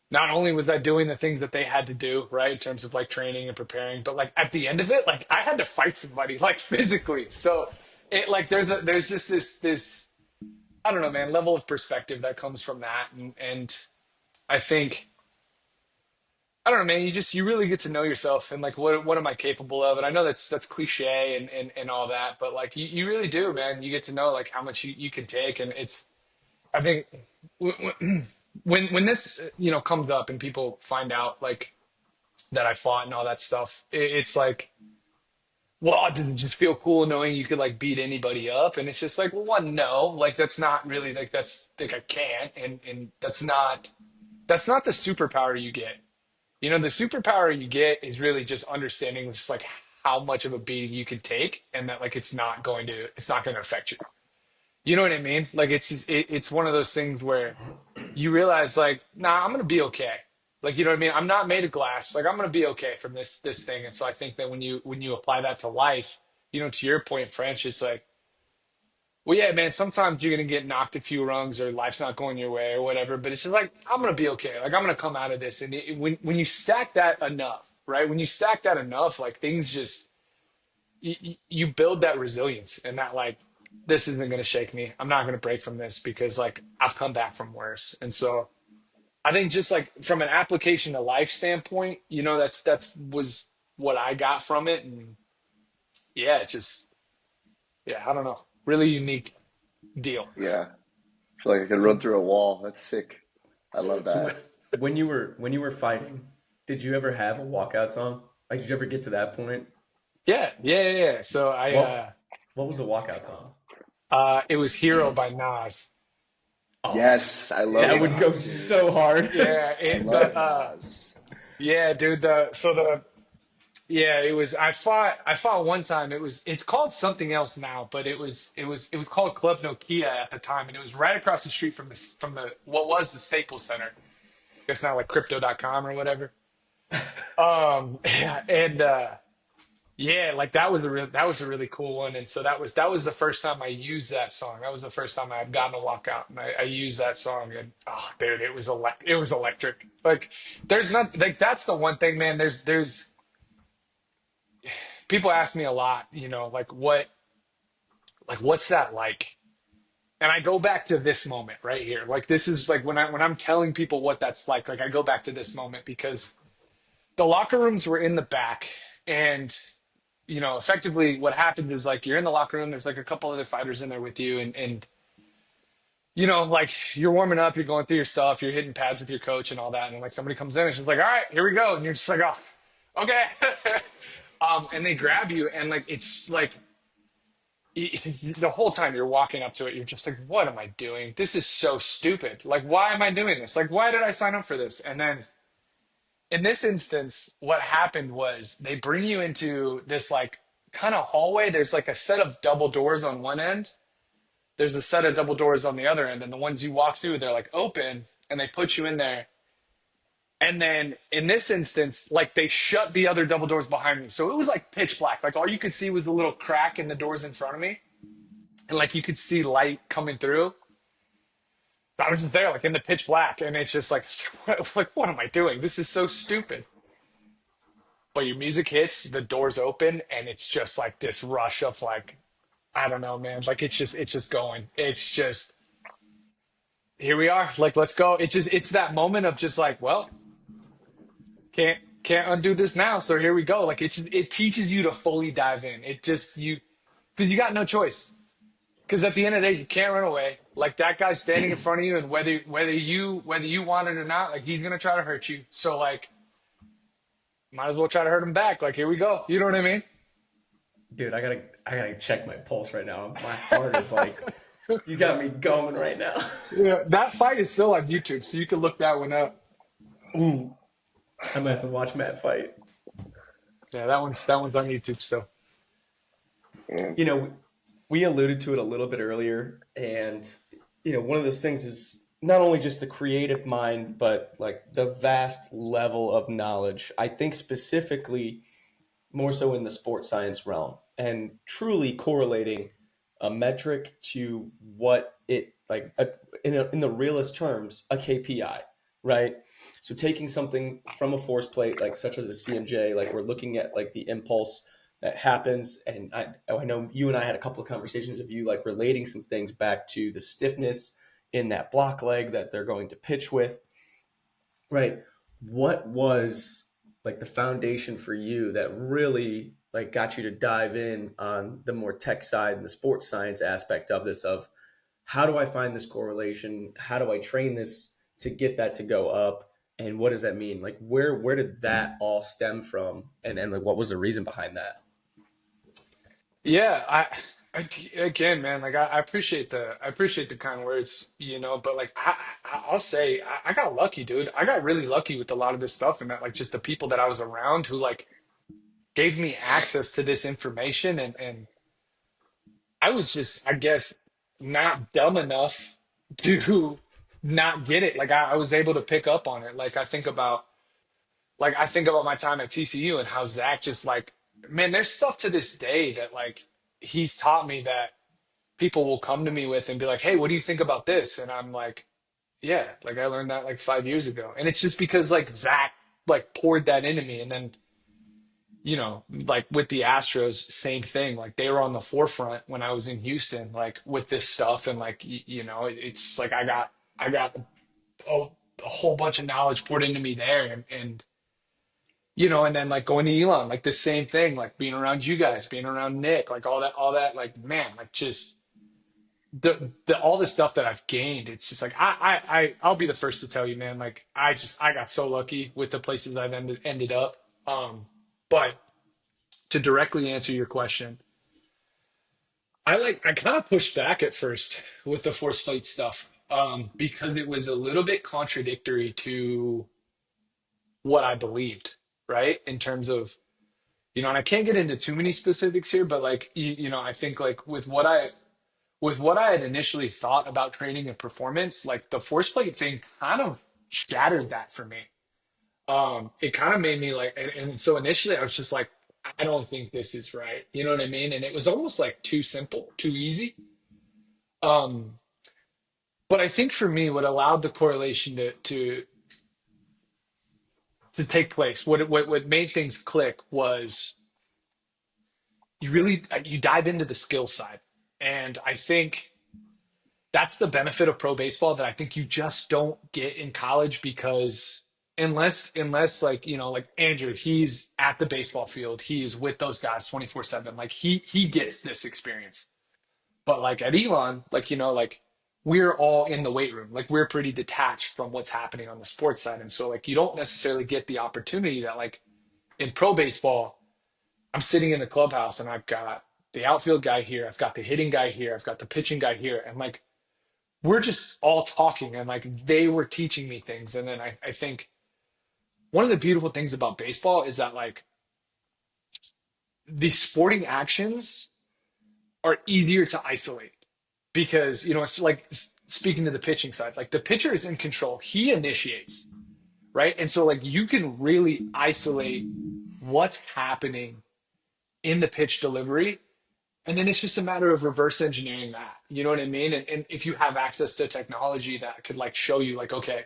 not only was I doing the things that they had to do, right, in terms of like training and preparing, but like at the end of it, like I had to fight somebody like physically. So it like there's just this I don't know, man, level of perspective that comes from that. And I think I don't know, man, you really get to know yourself and like what am I capable of? And I know that's cliche and all that, but like you really do, man. You get to know like how much you can take. And I think when this comes up and people find out like that I fought and all that stuff, it's like, well, does it just feel cool knowing you could like beat anybody up? And it's just like, well, one, no, like that's not really like that's like I can't, and that's not the superpower you get. The superpower you get is really just understanding just like how much of a beating you can take, and that like it's not going to affect you. You know what I mean? Like it's one of those things where you realize like, nah, I'm gonna be okay. Like, you know what I mean? I'm not made of glass. Like, I'm gonna be okay from this thing. And so I think that when you apply that to life, to your point, French, it's like, well, yeah, man, sometimes you're gonna get knocked a few rungs or life's not going your way or whatever, but it's just like, I'm gonna be okay. Like, I'm gonna come out of this. And when you stack that enough, right? When you stack that enough, like things just you build that resilience and that like this isn't going to shake me. I'm not going to break from this because like I've come back from worse. And so I think just like from an application to life standpoint, that's was what I got from it. And yeah, it just yeah, I don't know, really unique deal. Yeah, I feel like I could run So, through a wall. That's sick. I love so that. when you were fighting, did you ever have a walkout song? Like, did you ever get to that point? Yeah, yeah, yeah, yeah. So What what was the walkout song? it was Hero by Nas. Oh, Yes, I love That would go Nas, dude. so hard. Yeah, I love Nas. yeah, dude. Yeah, it was. I fought one time. It's called something else now, but it was called Club Nokia at the time, and it was right across the street from the what was the Staples Center. I guess now like Crypto.com or whatever. Yeah, and Yeah, like that was a really cool one. And so that was the first time I used that song. That was the first time I had gotten to walk out and I used that song and oh dude, it was electric. Like there's not like that's the one thing, man. There's people ask me a lot, you know, like what's that like? And I go back to this moment right here. Like this is like when I'm telling people what that's like I go back to this moment because the locker rooms were in the back and you know, effectively what happened is like you're in the locker room, there's like a couple other fighters in there with you and you know, like you're warming up, you're going through your stuff, you're hitting pads with your coach and all that, and like somebody comes in and she's like, all right, here we go. And you're just like, oh, okay. And they grab you and like it's like the whole time you're walking up to it, you're just like, what am I doing? This is so stupid. Like, why am I doing this? Like, why did I sign up for this? And then in this instance, what happened was they bring you into this like kind of hallway. There's like a set of double doors on one end. There's a set of double doors on the other end. And the ones you walk through, they're like open and they put you in there. And then in this instance, like they shut the other double doors behind me. So it was like pitch black. Like all you could see was the little crack in the doors in front of me. And like you could see light coming through. I was just there, like in the pitch black. And it's just like, like, what am I doing? This is so stupid. But your music hits, the doors open, and it's just like this rush of like, I don't know, man. Like it's just going. It's just here we are. Like let's go. It's that moment of just like, well, can't undo this now. So here we go. Like it teaches you to fully dive in. It just you because you got no choice. Because at the end of the day, you can't run away. Like that guy's standing in front of you, and whether you want it or not, like he's gonna try to hurt you. So like, might as well try to hurt him back. Like here we go. You know what I mean? Dude, I gotta check my pulse right now. My heart is like, you got me going right now. Yeah, that fight is still on YouTube, so you can look that one up. Ooh, I might have to watch Matt fight. Yeah, that one's on YouTube still. You know, we alluded to it a little bit earlier, and you know, one of those things is not only just the creative mind, but like the vast level of knowledge. I think specifically more so in the sports science realm, and truly correlating a metric to what it like in the realest terms a KPI, right? So taking something from a force plate like such as a CMJ, like we're looking at like the impulse that happens, and I know you and I had a couple of conversations of you like relating some things back to the stiffness in that block leg that they're going to pitch with, right? What was like the foundation for you that really like got you to dive in on the more tech side and the sports science aspect of this, of how do I find this correlation? How do I train this to get that to go up? And what does that mean? Like where did that all stem from? And like what was the reason behind that? Yeah, again, man, like I appreciate the kind words, you know, but like I'll say I got lucky, dude. I got really lucky with a lot of this stuff, and that like just the people that I was around who like gave me access to this information, and I was just, I guess, not dumb enough to not get it. Like I was able to pick up on it. Like I think about my time at TCU and how Zach just like, man, there's stuff to this day that like he's taught me that people will come to me with and be like, hey, what do you think about this? And I'm like, yeah, like I learned that like 5 years ago. And it's just because like Zach like poured that into me. And then, you know, like with the Astros, same thing. Like they were on the forefront when I was in Houston, like with this stuff. And like, you know, it's like I got a whole bunch of knowledge poured into me there. And you know, and then like going to Elon, like the same thing, like being around you guys, being around Nick, like all that, like man, like just the all the stuff that I've gained, it's just like I'll be the first to tell you, man, like I got so lucky with the places I've ended up. But to directly answer your question, I kind of pushed back at first with the force plate stuff, because it was a little bit contradictory to what I believed, right? In terms of, you know, and I can't get into too many specifics here, but like you know, I think like with what I had initially thought about training and performance, like the force plate thing kind of shattered that for me. It kind of made me like, and so initially I was just like, I don't think this is right. You know what I mean? And it was almost like too simple, too easy. Um, but I think for me, what allowed the correlation to take place, what made things click was you dive into the skill side. And I think that's the benefit of pro baseball that I think you just don't get in college because unless like, like Andrew, he's at the baseball field, he is with those guys 24/7. Like he gets this experience. But like at Elon, like like we're all in the weight room. Like we're pretty detached from what's happening on the sports side. And so like you don't necessarily get the opportunity that like in pro baseball, I'm sitting in the clubhouse and I've got the outfield guy here, I've got the hitting guy here, I've got the pitching guy here, and like we're just all talking and like they were teaching me things. And then I think one of the beautiful things about baseball is that like the sporting actions are easier to isolate because it's like speaking to the pitching side, like the pitcher is in control, he initiates, right? And so like you can really isolate what's happening in the pitch delivery, and then it's just a matter of reverse engineering that, you know what I mean? And if you have access to technology that could like show you like, okay,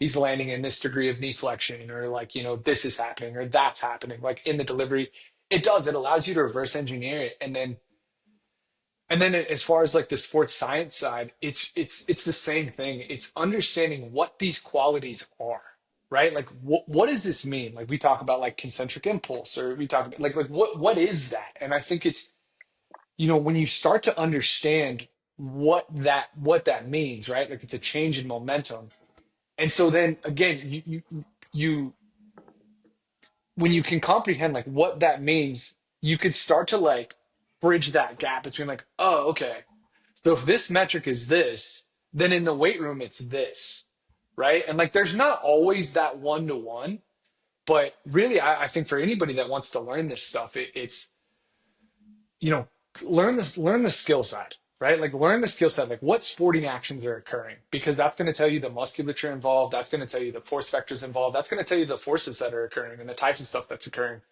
he's landing in this degree of knee flexion, or like this is happening or that's happening like in the delivery, it allows you to reverse engineer it. And then as far as like the sports science side, it's the same thing. It's understanding what these qualities are, right? Like what does this mean? Like we talk about like concentric impulse, or we talk about like what is that? And I think it's when you start to understand what that means, right? Like it's a change in momentum. And so then again, you when you can comprehend like what that means, you could start to like bridge that gap between like, oh, okay. So if this metric is this, then in the weight room it's this, right? And like there's not always that one to one, but really I think for anybody that wants to learn this stuff, it's you know learn the skill side, right? Like learn the skill side, like what sporting actions are occurring, because that's going to tell you the musculature involved, that's going to tell you the force vectors involved, that's going to tell you the forces that are occurring and the types of stuff that's occurring.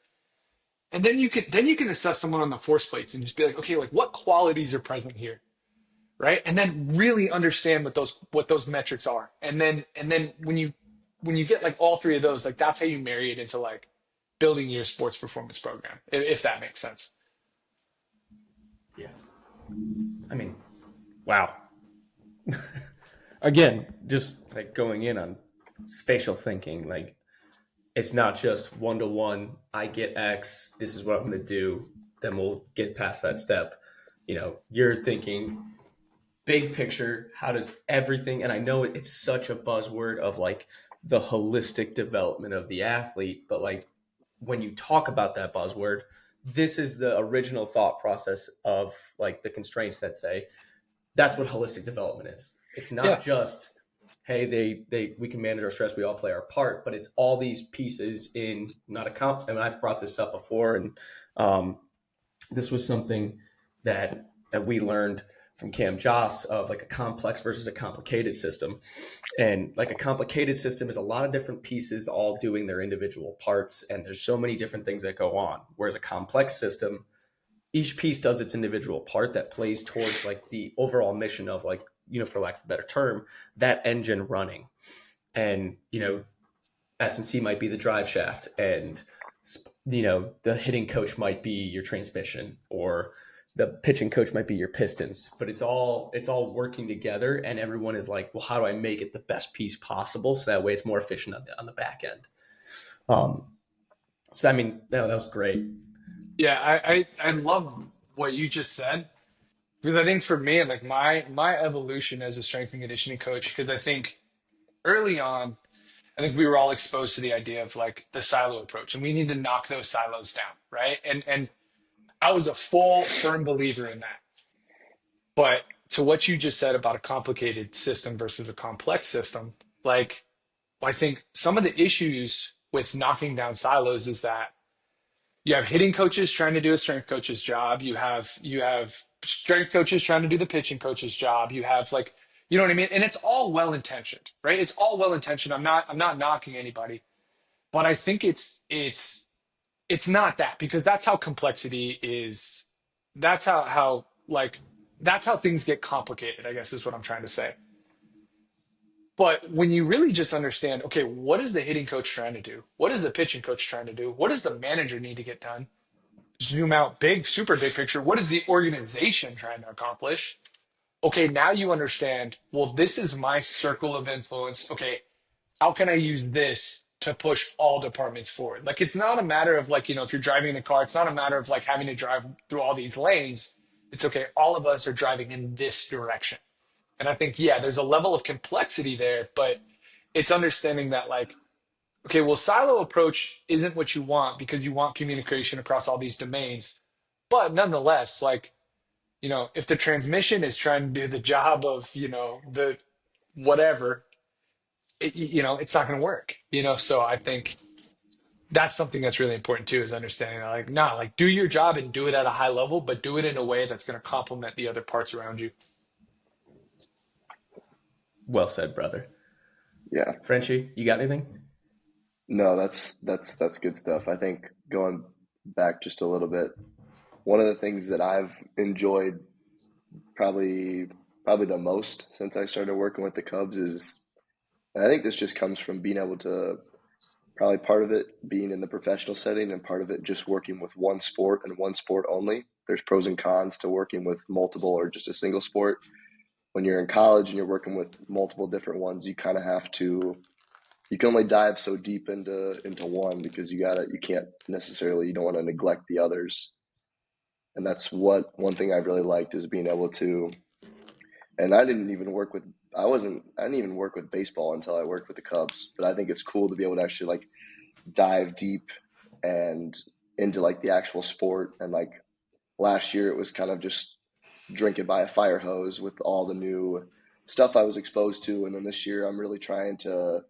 And then you can assess someone on the force plates and just be like, okay, like what qualities are present here, right? And then really understand what those metrics are. And then when you get like all three of those, like that's how you marry it into like building your sports performance program, if that makes sense. Yeah. I mean, wow. Again, just like going in on spatial thinking, like it's not just one to one. I get X. This is what I'm going to do. Then we'll get past that step. You're thinking big picture. How does everything? And I know it's such a buzzword of like the holistic development of the athlete, but like when you talk about that buzzword, this is the original thought process of like the constraints that say that's what holistic development is. It's not Yeah. just, hey, we can manage our stress, we all play our part, but it's all these pieces in not a comp. And I've brought this up before, and um, this was something that we learned from Cam Joss of like a complex versus a complicated system. And like a complicated system is a lot of different pieces all doing their individual parts, and there's so many different things that go on. Whereas a complex system, each piece does its individual part that plays towards like the overall mission of like, for lack of a better term, that engine running. And, S&C might be the drive shaft, and, the hitting coach might be your transmission, or the pitching coach might be your pistons, but it's all working together, and everyone is like, well, how do I make it the best piece possible so that way it's more efficient on the back end. So I mean, no, that was great. Yeah, I love what you just said, because I think for me, like my evolution as a strength and conditioning coach, because I think early on, I think we were all exposed to the idea of like the silo approach, and we need to knock those silos down, right? And I was a full firm believer in that. But to what you just said about a complicated system versus a complex system, like I think some of the issues with knocking down silos is that you have hitting coaches trying to do a strength coach's job. You have strength coaches trying to do the pitching coach's job. You have like, you know what I mean? And it's all well intentioned, right? It's all well intentioned. I'm not knocking anybody, but I think it's it's not that, because that's how complexity is. That's how like that's how things get complicated, I guess is what I'm trying to say. But when you really just understand, okay, what is the hitting coach trying to do? What is the pitching coach trying to do? What does the manager need to get done? Zoom out big, super big picture. What is the organization trying to accomplish? Okay, now you understand, well, this is my circle of influence. Okay, how can I use this to push all departments forward? Like, it's not a matter of like, if you're driving in a car, it's not a matter of like having to drive through all these lanes. It's okay, all of us are driving in this direction. And I think, yeah, there's a level of complexity there, but it's understanding that, like, okay, well, silo approach isn't what you want because you want communication across all these domains. But nonetheless, like, if the transmission is trying to do the job of, the whatever, it's not going to work, So I think that's something that's really important too, is understanding that, like, nah, like, do your job and do it at a high level, but do it in a way that's going to complement the other parts around you. Well said, brother. Yeah. Frenchie, you got anything? No, that's good stuff. I think going back just a little bit, one of the things that I've enjoyed probably probably the most since I started working with the Cubs is, and I think this just comes from being able to, probably part of it being in the professional setting and part of it just working with one sport and one sport only. There's pros and cons to working with multiple or just a single sport. When you're in college and you're working with multiple different ones, you kind of have to, you can only dive so deep into one because you can't necessarily, you don't want to neglect the others. And that's what one thing I've really liked is being able to, and I didn't even work with baseball until I worked with the Cubs, but I think it's cool to be able to actually like dive deep and into like the actual sport. And like last year it was kind of just drinking by a fire hose with all the new stuff I was exposed to. And then this year I'm really trying to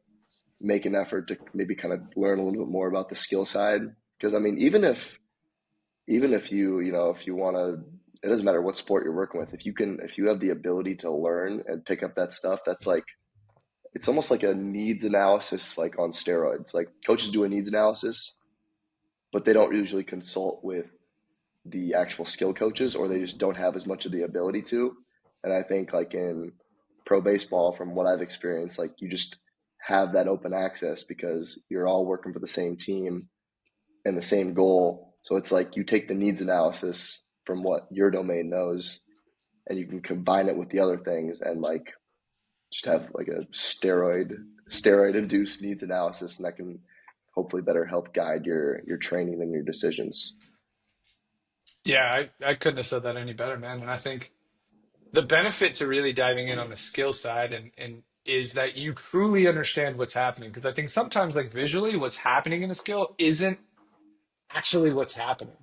make an effort to maybe kind of learn a little bit more about the skill side. Because I mean, even if if you want to, it doesn't matter what sport you're working with. If you have the ability to learn and pick up that stuff, that's like, it's almost like a needs analysis, like on steroids. Like coaches do a needs analysis, but they don't usually consult with the actual skill coaches, or they just don't have as much of the ability to. And I think like in pro baseball, from what I've experienced, like you just have that open access because you're all working for the same team and the same goal. So it's like you take the needs analysis from what your domain knows and you can combine it with the other things and like just have like a steroid induced needs analysis, and that can hopefully better help guide your training and your decisions. Yeah, I couldn't have said that any better, man. And I think the benefit to really diving in on the skill side and is that you truly understand what's happening. Because I think sometimes, like, visually, what's happening in a skill isn't actually what's happening.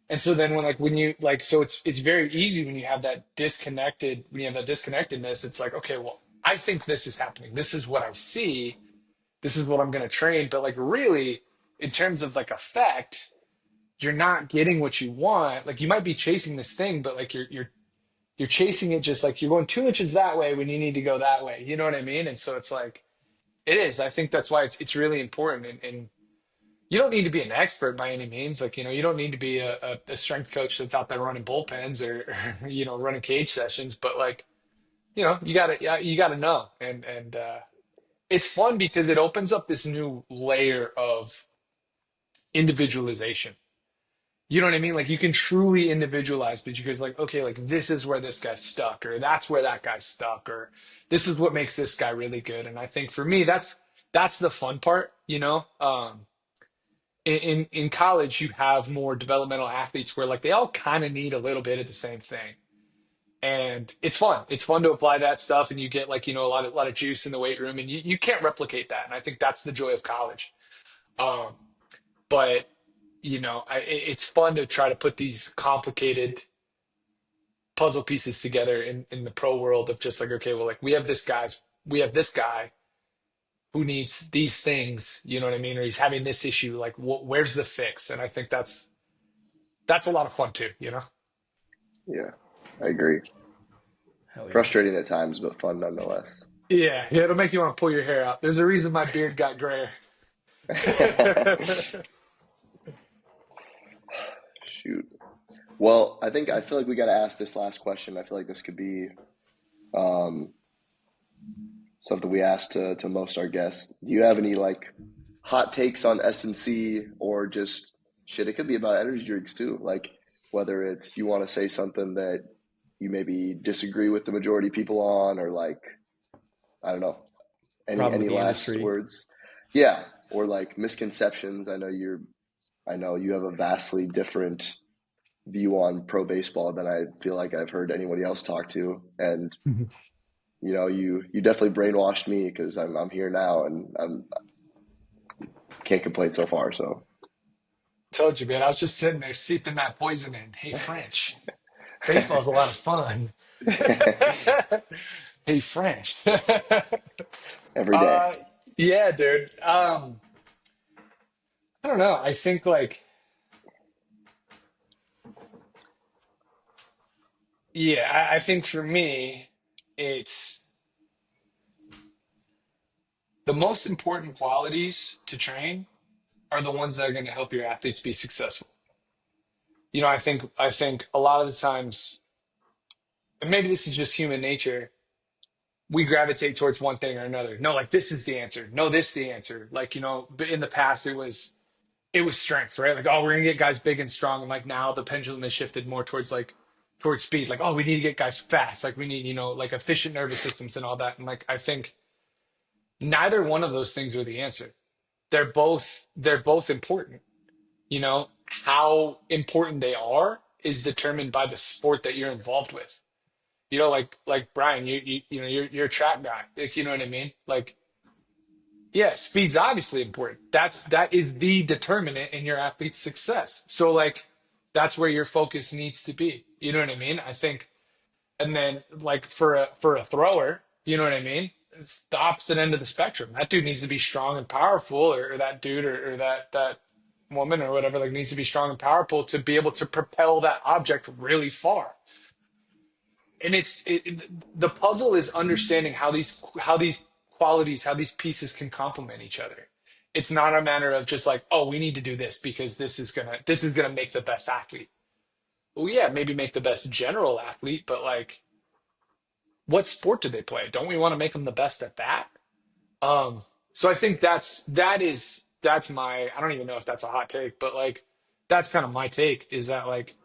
And so then when you like, so it's very easy when you have that disconnectedness, it's like, okay, well, I think this is happening. This is what I see. This is what I'm going to train. But like, really, in terms of like effect, you're not getting what you want. Like, you might be chasing this thing, but like you're chasing it, just like you're going 2 inches that way when you need to go that way. You know what I mean? And so it's like, it is. I think that's why it's really important. And you don't need to be an expert by any means. Like, you don't need to be a strength coach that's out there running bullpens or running cage sessions. But like, you gotta know. And it's fun because it opens up this new layer of individualization. You know what I mean? Like, you can truly individualize because, like, okay, like, this is where this guy's stuck, or that's where that guy's stuck, or this is what makes this guy really good. And I think for me, that's the fun part. In college, you have more developmental athletes where like they all kind of need a little bit of the same thing. And it's fun. It's fun to apply that stuff, and you get like, a lot of juice in the weight room, and you can't replicate that. And I think that's the joy of college. Um, but it's fun to try to put these complicated puzzle pieces together in the pro world of just like, okay, well, like, we have this guy who needs these things, you know what I mean? Or he's having this issue, like, where's the fix? And I think that's a lot of fun too. Yeah, I agree. Hell yeah. Frustrating at times, but fun nonetheless. Yeah, yeah, it'll make you want to pull your hair out. There's a reason my beard got grayer. Shoot. Well, I feel like we got to ask this last question. I feel like this could be um, something we ask to most our guests. Do you have any like hot takes on S&C or just shit? It could be about energy drinks too. Like whether it's you want to say something that you maybe disagree with the majority of people on, or like I don't know, Problem any with the last industry. words? Yeah, or like misconceptions. I know you have a vastly different view on pro baseball than I feel like I've heard anybody else talk to, and you definitely brainwashed me because I'm here now and I'm can't complain so far. So Told you, man. I was just sitting there seeping that poison in. Hey, French. Baseball's a lot of fun. Hey, French. every day. uh, yeah, dude. I don't know. I think like, yeah, I think for me, it's the most important qualities to train are the ones that are going to help your athletes be successful. I think a lot of the times, and maybe this is just human nature, we gravitate towards one thing or another. No, like this is the answer. No, this is the answer. Like, but in the past it was strength, right? Like, oh, we're gonna get guys big and strong. And like now the pendulum has shifted more towards speed. Like, oh, we need to get guys fast. Like we need, like efficient nervous systems and all that. And like I think neither one of those things are the answer. They're both important. How important they are is determined by the sport that you're involved with. Like Brian, you're a track guy. Like, you know what I mean? Like, yeah, speed's obviously important. That is the determinant in your athlete's success. So like that's where your focus needs to be. You know what I mean? I think, and then like for a thrower, you know what I mean? It's the opposite end of the spectrum. That dude needs to be strong and powerful, or that dude or that woman or whatever, like needs to be strong and powerful to be able to propel that object really far. And the puzzle is understanding how these qualities, how these pieces can complement each other. It's not a matter of just like, oh, we need to do this because this is gonna make the best athlete. Well, yeah, maybe make the best general athlete, but like, what sport do they play? Don't we want to make them the best at that? So I think that's my, I don't even know if that's a hot take, but like that's kind of my take, is that like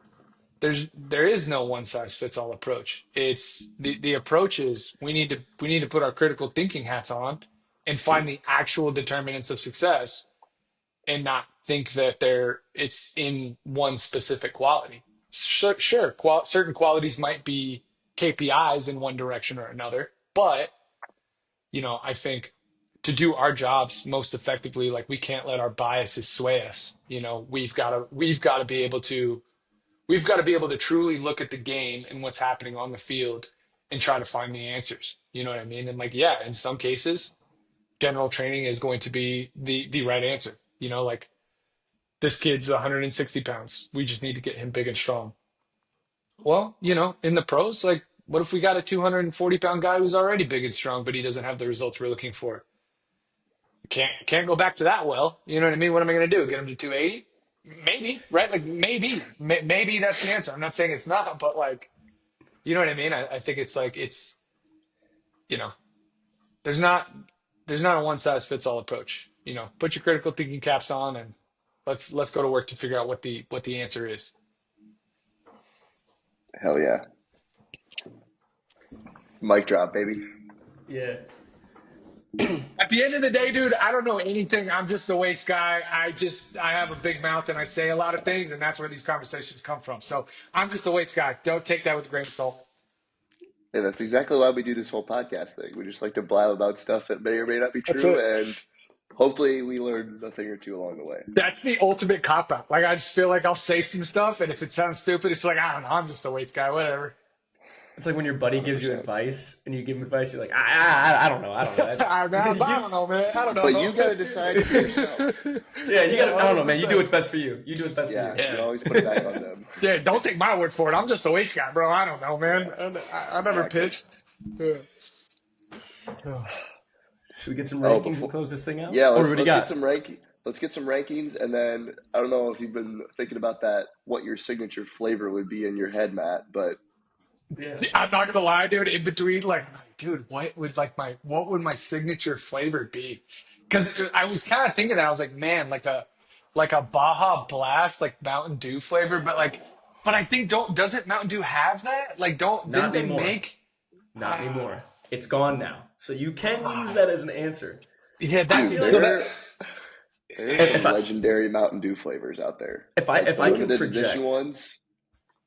there is no one size fits all approach. It's the approach is we need to put our critical thinking hats on and find the actual determinants of success, and not think that it's in one specific quality. Sure, certain qualities might be KPIs in one direction or another, but I think to do our jobs most effectively, like we can't let our biases sway us. We've got to be able to truly look at the game and what's happening on the field and try to find the answers. You know what I mean? And like, yeah, in some cases, general training is going to be the right answer. Like this kid's 160 pounds. We just need to get him big and strong. Well, in the pros, like what if we got a 240-pound guy who's already big and strong, but he doesn't have the results we're looking for? Can't go back to that well. You know what I mean? What am I going to do? Get him to 280? Maybe, right? Like maybe that's the answer. I'm not saying it's not, but like, you know what I mean? I think it's like you know, there's not a one size fits all approach. Put your critical thinking caps on and let's go to work to figure out what the answer is. Hell yeah. Mic drop, baby. Yeah. At the end of the day, dude, I don't know anything. I'm just a weights guy. I have a big mouth and I say a lot of things, and that's where these conversations come from. So I'm just a weights guy. Don't take that with a grain of salt. Yeah, that's exactly why we do this whole podcast thing. We just like to blab about stuff that may or may not be That's true, it. and hopefully we learn a thing or two along the way. That's the ultimate cop out. Like I just feel like I'll say some stuff, and if it sounds stupid, it's like, I don't know. I'm just a weights guy. Whatever. It's like when your buddy gives you 100%. advice and you give him advice, you're like, I don't know. I don't know, man. I don't know. But you gotta decide for yourself. Yeah, you gotta, I don't know, man. You do what's best for you. You do what's best Yeah, for you. you always put it back on them. Yeah, don't take my word for it. I'm just a weights guy, bro. I don't know, man. I never Exactly. pitched. Yeah. Should we get some Oh, rankings and close this thing out? Yeah, Or let's what do you get got? some ranking. let's get some rankings, and then I don't know if you've been thinking about that, what your signature flavor would be in your head, Matt. But Yeah. I'm not gonna lie, dude. In between, like, dude, what would my signature flavor be? Because I was kind of thinking that I was like, man, like a Baja Blast, like Mountain Dew flavor, but I think doesn't Mountain Dew have that? Like, Not didn't they anymore. make? Not anymore. It's gone now. So you can use that as an answer. Yeah, I that's dude, feel so like that. there's if some I legendary Mountain Dew flavors out there, if I like if I can limited edition project, ones.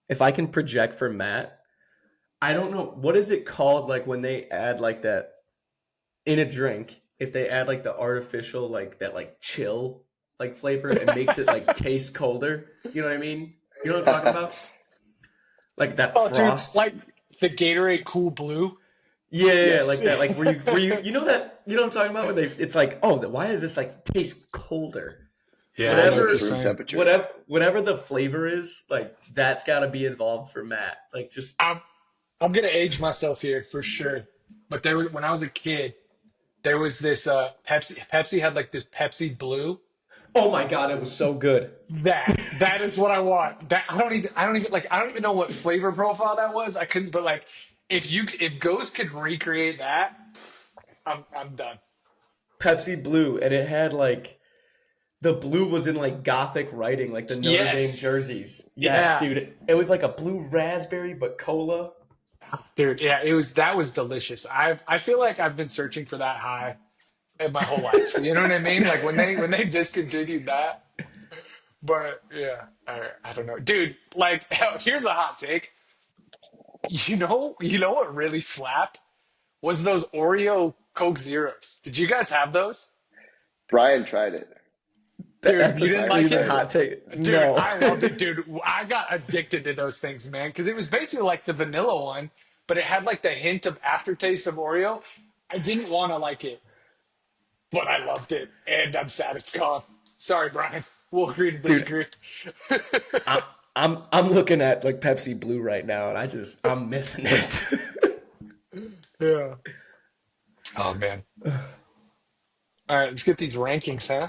if I can project for Matt, I don't know what is it called like when they add like that in a drink, if they add like the artificial like that like chill like flavor, it makes it like taste colder. You know what I mean? You know what I'm talking about? Like that Oh, dude, frost. like the Gatorade Cool Blue. Yeah, yeah, yeah, like Yes. that. Like where you you know that you know what I'm talking about? Where they it's like, oh, why is this like taste colder? Yeah, I know what It's you're Whatever room saying. temperature. whatever the flavor is, like that's got to be involved for Matt. Like just I'm gonna age myself here for sure. But when I was a kid, there was this Pepsi. Pepsi had like this Pepsi Blue. oh my god, it was so good. That is what I want. That I don't even know what flavor profile that was. I couldn't. But like, if Ghost could recreate that, I'm done. Pepsi Blue, and it had like the blue was in like gothic writing, like the Notre Dame Yes. jerseys. Yes, Yeah, dude. It was like a blue raspberry, but cola. dude. Yeah, that was delicious. I feel like I've been searching for that high in my whole life. You know what I mean? Like when they discontinued that. But yeah, I don't know, dude. Like, here's a hot take. You know what really slapped was those Oreo Coke Zeros. Did you guys have those? Brian tried it. Dude, That's a you didn't Brian like screaming it? tried hot it. take. Dude, No. I loved it, dude. I got addicted to those things, man, because it was basically like the vanilla one, but it had like the hint of aftertaste of Oreo. I didn't want to like it, but I loved it, and I'm sad it's gone. Sorry, Brian. We'll agree to Dude, disagree. I, I'm looking at like Pepsi Blue right now, and I'm missing it. Yeah. Oh man. All right, let's get these rankings, huh?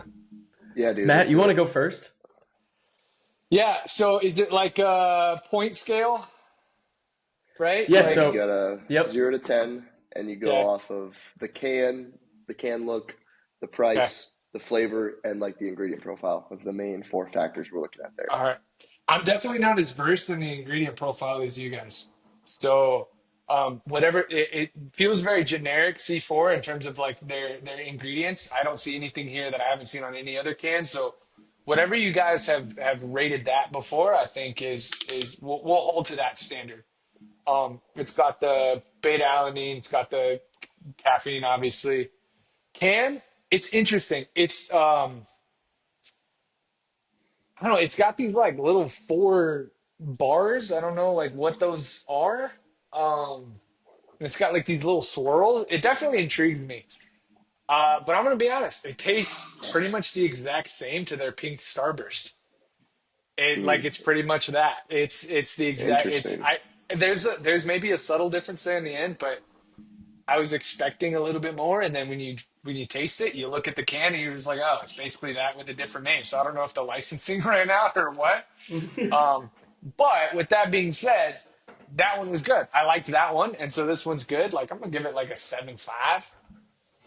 Yeah, dude. Matt, Let's you do want to it. go first? Yeah. So is it like a point scale, right? Yeah. Yeah, you Like, got a Yep. 0 to 10, and you go okay, off of the can look, the okay. price, the flavor, and like the ingredient profile. That's the main four factors we're looking at there. All right. I'm definitely not as versed in the ingredient profile as you guys. So, whatever it feels very generic C4 in terms of like their ingredients. I don't see anything here that I haven't seen on any other can. So, whatever you guys have rated that before, I think is we'll hold to that standard. It's got the beta alanine, it's got the caffeine, obviously. Can It's interesting. I don't know. It's got these like little four bars. I don't know like what those are. And it's got like these little swirls. It definitely intrigues me. But I'm gonna be honest. It tastes pretty much the exact same to their pink Starburst. Hmm, It's pretty much that. It's the exact. It's interesting. I there's maybe a subtle difference there in the end, but I was expecting a little bit more, and then when you taste it, you look at the can and you're just like, oh, it's basically that with a different name. So I don't know if the licensing ran out or what. Um, but with that being said, that one was good. I liked that one, and so this one's good. Like I'm gonna give it like a 7.5.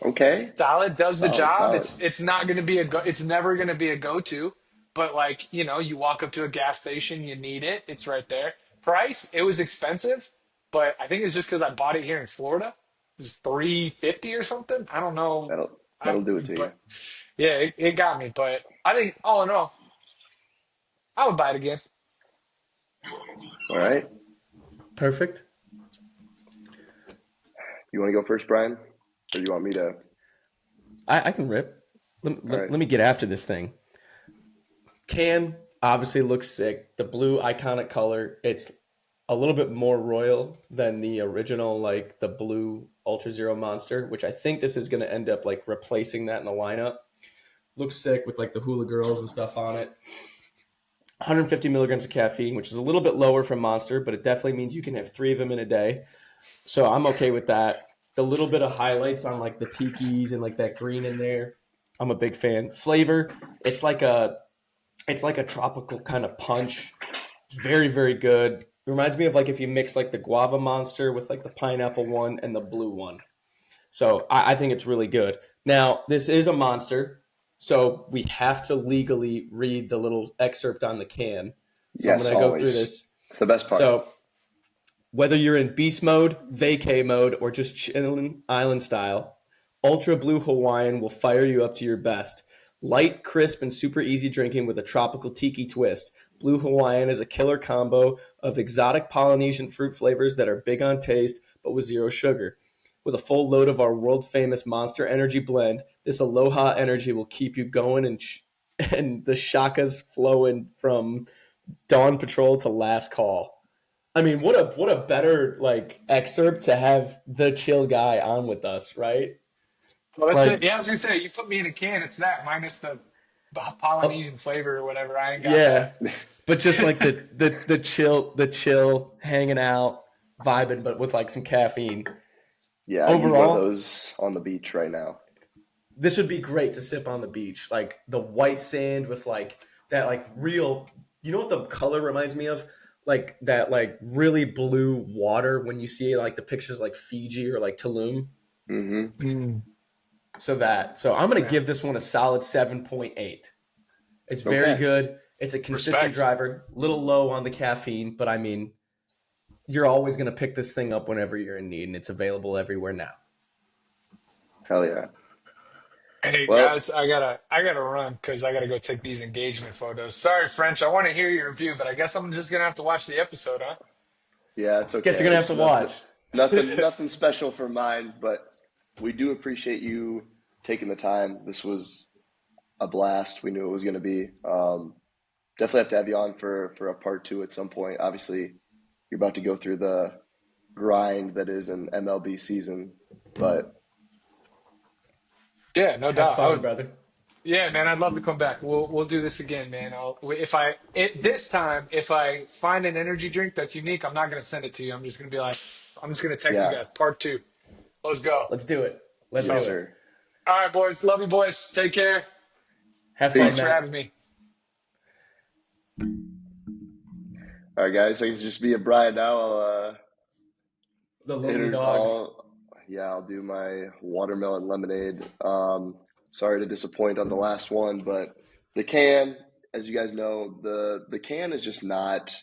Okay. Solid, does the Solid, job. solid. It's not gonna be it's never gonna be a go to, but like you walk up to a gas station, you need it. It's right there. Price, it was expensive, but I think it's just because I bought it here in Florida. It was 350 or something. I don't know. That'll do it to you. But yeah, it got me. But I think all in all, I would buy it again. All right. Perfect. You want to go first, Brian? Or do you want me to? I can rip. Let, All let, right. let me get after this thing. Can obviously looks sick. The blue iconic color. It's a little bit more royal than the original, like the blue Ultra Zero Monster, which I think this is going to end up like replacing that in the lineup. Looks sick with like the hula girls and stuff on it. 150 milligrams of caffeine, which is a little bit lower from Monster, but it definitely means you can have 3 of them in a day. So I'm okay with that. The little bit of highlights on like the tikis and like that green in there. I'm a big fan. Flavor, it's like a tropical kind of punch. Very, very good. It reminds me of like if you mix like the guava monster with like the pineapple one and the blue one. So I think it's really good. Now, this is a monster, so we have to legally read the little excerpt on the can. So Yes, I'm going to go through always. this. It's the best part. So whether you're in beast mode, vacay mode, or just chilling island style, Ultra Blue Hawaiian will fire you up to your best. Light, crisp, and super easy drinking with a tropical tiki twist. Blue Hawaiian is a killer combo of exotic Polynesian fruit flavors that are big on taste, but with zero sugar. With a full load of our world-famous Monster Energy blend, this Aloha energy will keep you going and the shakas flowing from Dawn Patrol to Last Call. I mean, what a better like excerpt to have the chill guy on with us, right? Well, that's it. Like, Yeah, I was gonna say, you put me in a can, it's that minus the oh, Polynesian flavor or whatever. I ain't got yeah, that. but just like the chill, hanging out, vibing, but with like some caffeine. Yeah, I need one of Overall, those on the beach right now. this would be great to sip on the beach, like the white sand with like that like real. You know what the color reminds me of? Like that like really blue water when you see like the pictures like Fiji or like Tulum. Mm-hmm. Mm, So I'm going to man, give this one a solid 7.8. It's very Okay. good. It's a consistent respect. driver, little low on the caffeine, but I mean, you're always going to pick this thing up whenever you're in need, and it's available everywhere now. Hell yeah. Hey Well, guys, I gotta run because I gotta go take these engagement photos. Sorry, French. I want to hear your review, but I guess I'm just gonna have to watch the episode, huh? yeah, it's Guess okay. you're going to have There's to watch. nothing special for mine, but we do appreciate you taking the time. This was a blast. We knew it was going to be. Definitely have to have you on for a part two at some point. Obviously, you're about to go through the grind that is an MLB season, but Yeah, no Have doubt. I fun, would. brother. Yeah, man. I'd love to come back. We'll do this again, man. This time if I find an energy drink that's unique, I'm not gonna send it to you. I'm just gonna text you yeah, guys. Part two. Let's go. Let's do it. Let's yes, do it. sir. All right, boys. Love you, boys. Take care. Have fun, Thanks Peace. for Matt. having me. All right, guys. I can just be a Brian now. The lonely dogs. I'll do my watermelon lemonade. Sorry to disappoint on the last one, but the can, as you guys know, the can is just not.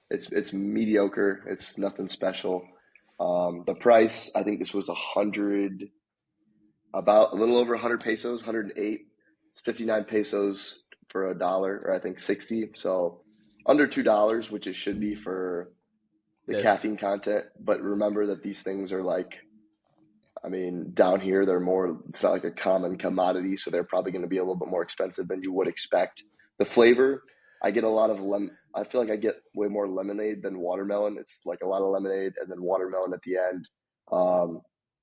It's mediocre. It's nothing special. The price, I think this was about a little over 100 pesos, 108. It's 59 pesos for a dollar, or I think 60. So under $2, which it should be for the This. caffeine content. But remember that these things are like, I mean, down here, it's not like a common commodity. So they're probably going to be a little bit more expensive than you would expect. The flavor, I get a lot of I feel like I get way more lemonade than watermelon. It's like a lot of lemonade and then watermelon at the end.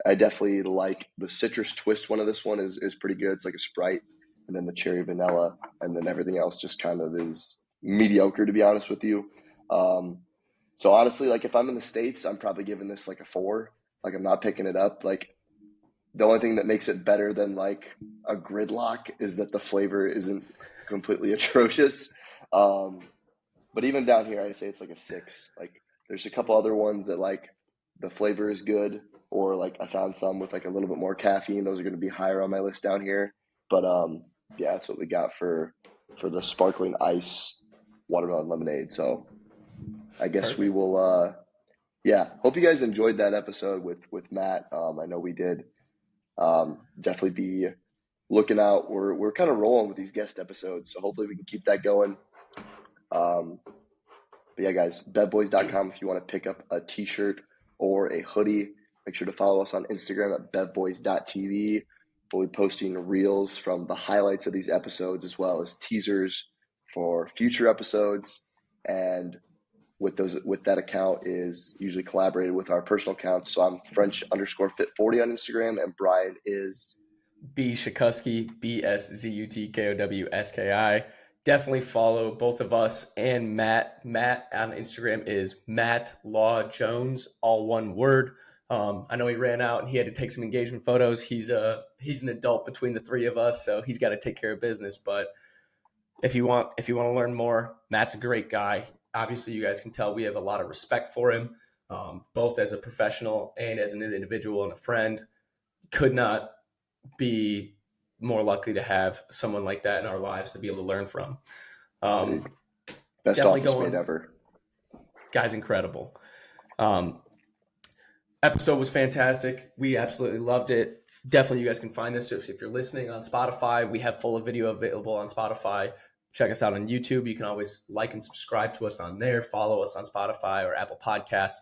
I definitely like the citrus twist one of this one is pretty good. It's like a Sprite, and then the cherry vanilla, and then everything else just kind of is mediocre, to be honest with you. So honestly, like if I'm in the States, I'm probably giving this like a 4. Like I'm not picking it up. Like the only thing that makes it better than like a gridlock is that the flavor isn't completely atrocious. But even down here, I say it's like a 6. Like there's a couple other ones that like the flavor is good, or like I found some with like a little bit more caffeine. Those are going to be higher on my list down here. But yeah, that's what we got for the sparkling ice watermelon lemonade. So I guess we Perfect. will. Yeah, hope you guys enjoyed that episode with Matt. I know we did. Definitely be looking out. We're kind of rolling with these guest episodes, so hopefully we can keep that going. But yeah, guys, bevboys.com if you want to pick up a t-shirt or a hoodie. Make sure to follow us on Instagram at bevboys.tv. We'll be posting reels from the highlights of these episodes as well as teasers for future episodes. And with that account is usually collaborated with our personal accounts. So I'm French_fit40 on Instagram, and Brian is B Shakuski, BSZUTKOWSKI. Definitely follow both of us and Matt. Matt on Instagram is Matt Law Jones, all one word. I know he ran out and he had to take some engagement photos. He's an adult between the three of us, so he's got to take care of business. But if you want to learn more, Matt's a great guy. Obviously, you guys can tell we have a lot of respect for him, both as a professional and as an individual and a friend. Could not be more lucky to have someone like that in our lives to be able to learn from. Best Definitely office going mate ever. Guy's incredible. Episode was fantastic. We absolutely loved it. Definitely, you guys can find this if you're listening on Spotify. We have full video available on Spotify. Check us out on YouTube. You can always like and subscribe to us on there. Follow us on Spotify or Apple Podcasts.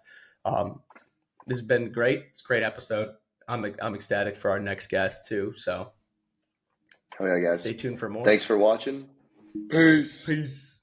This has been great. It's a great episode. I'm ecstatic for our next guest too. So, Oh yeah, guys. stay tuned for more. Thanks for watching. Peace.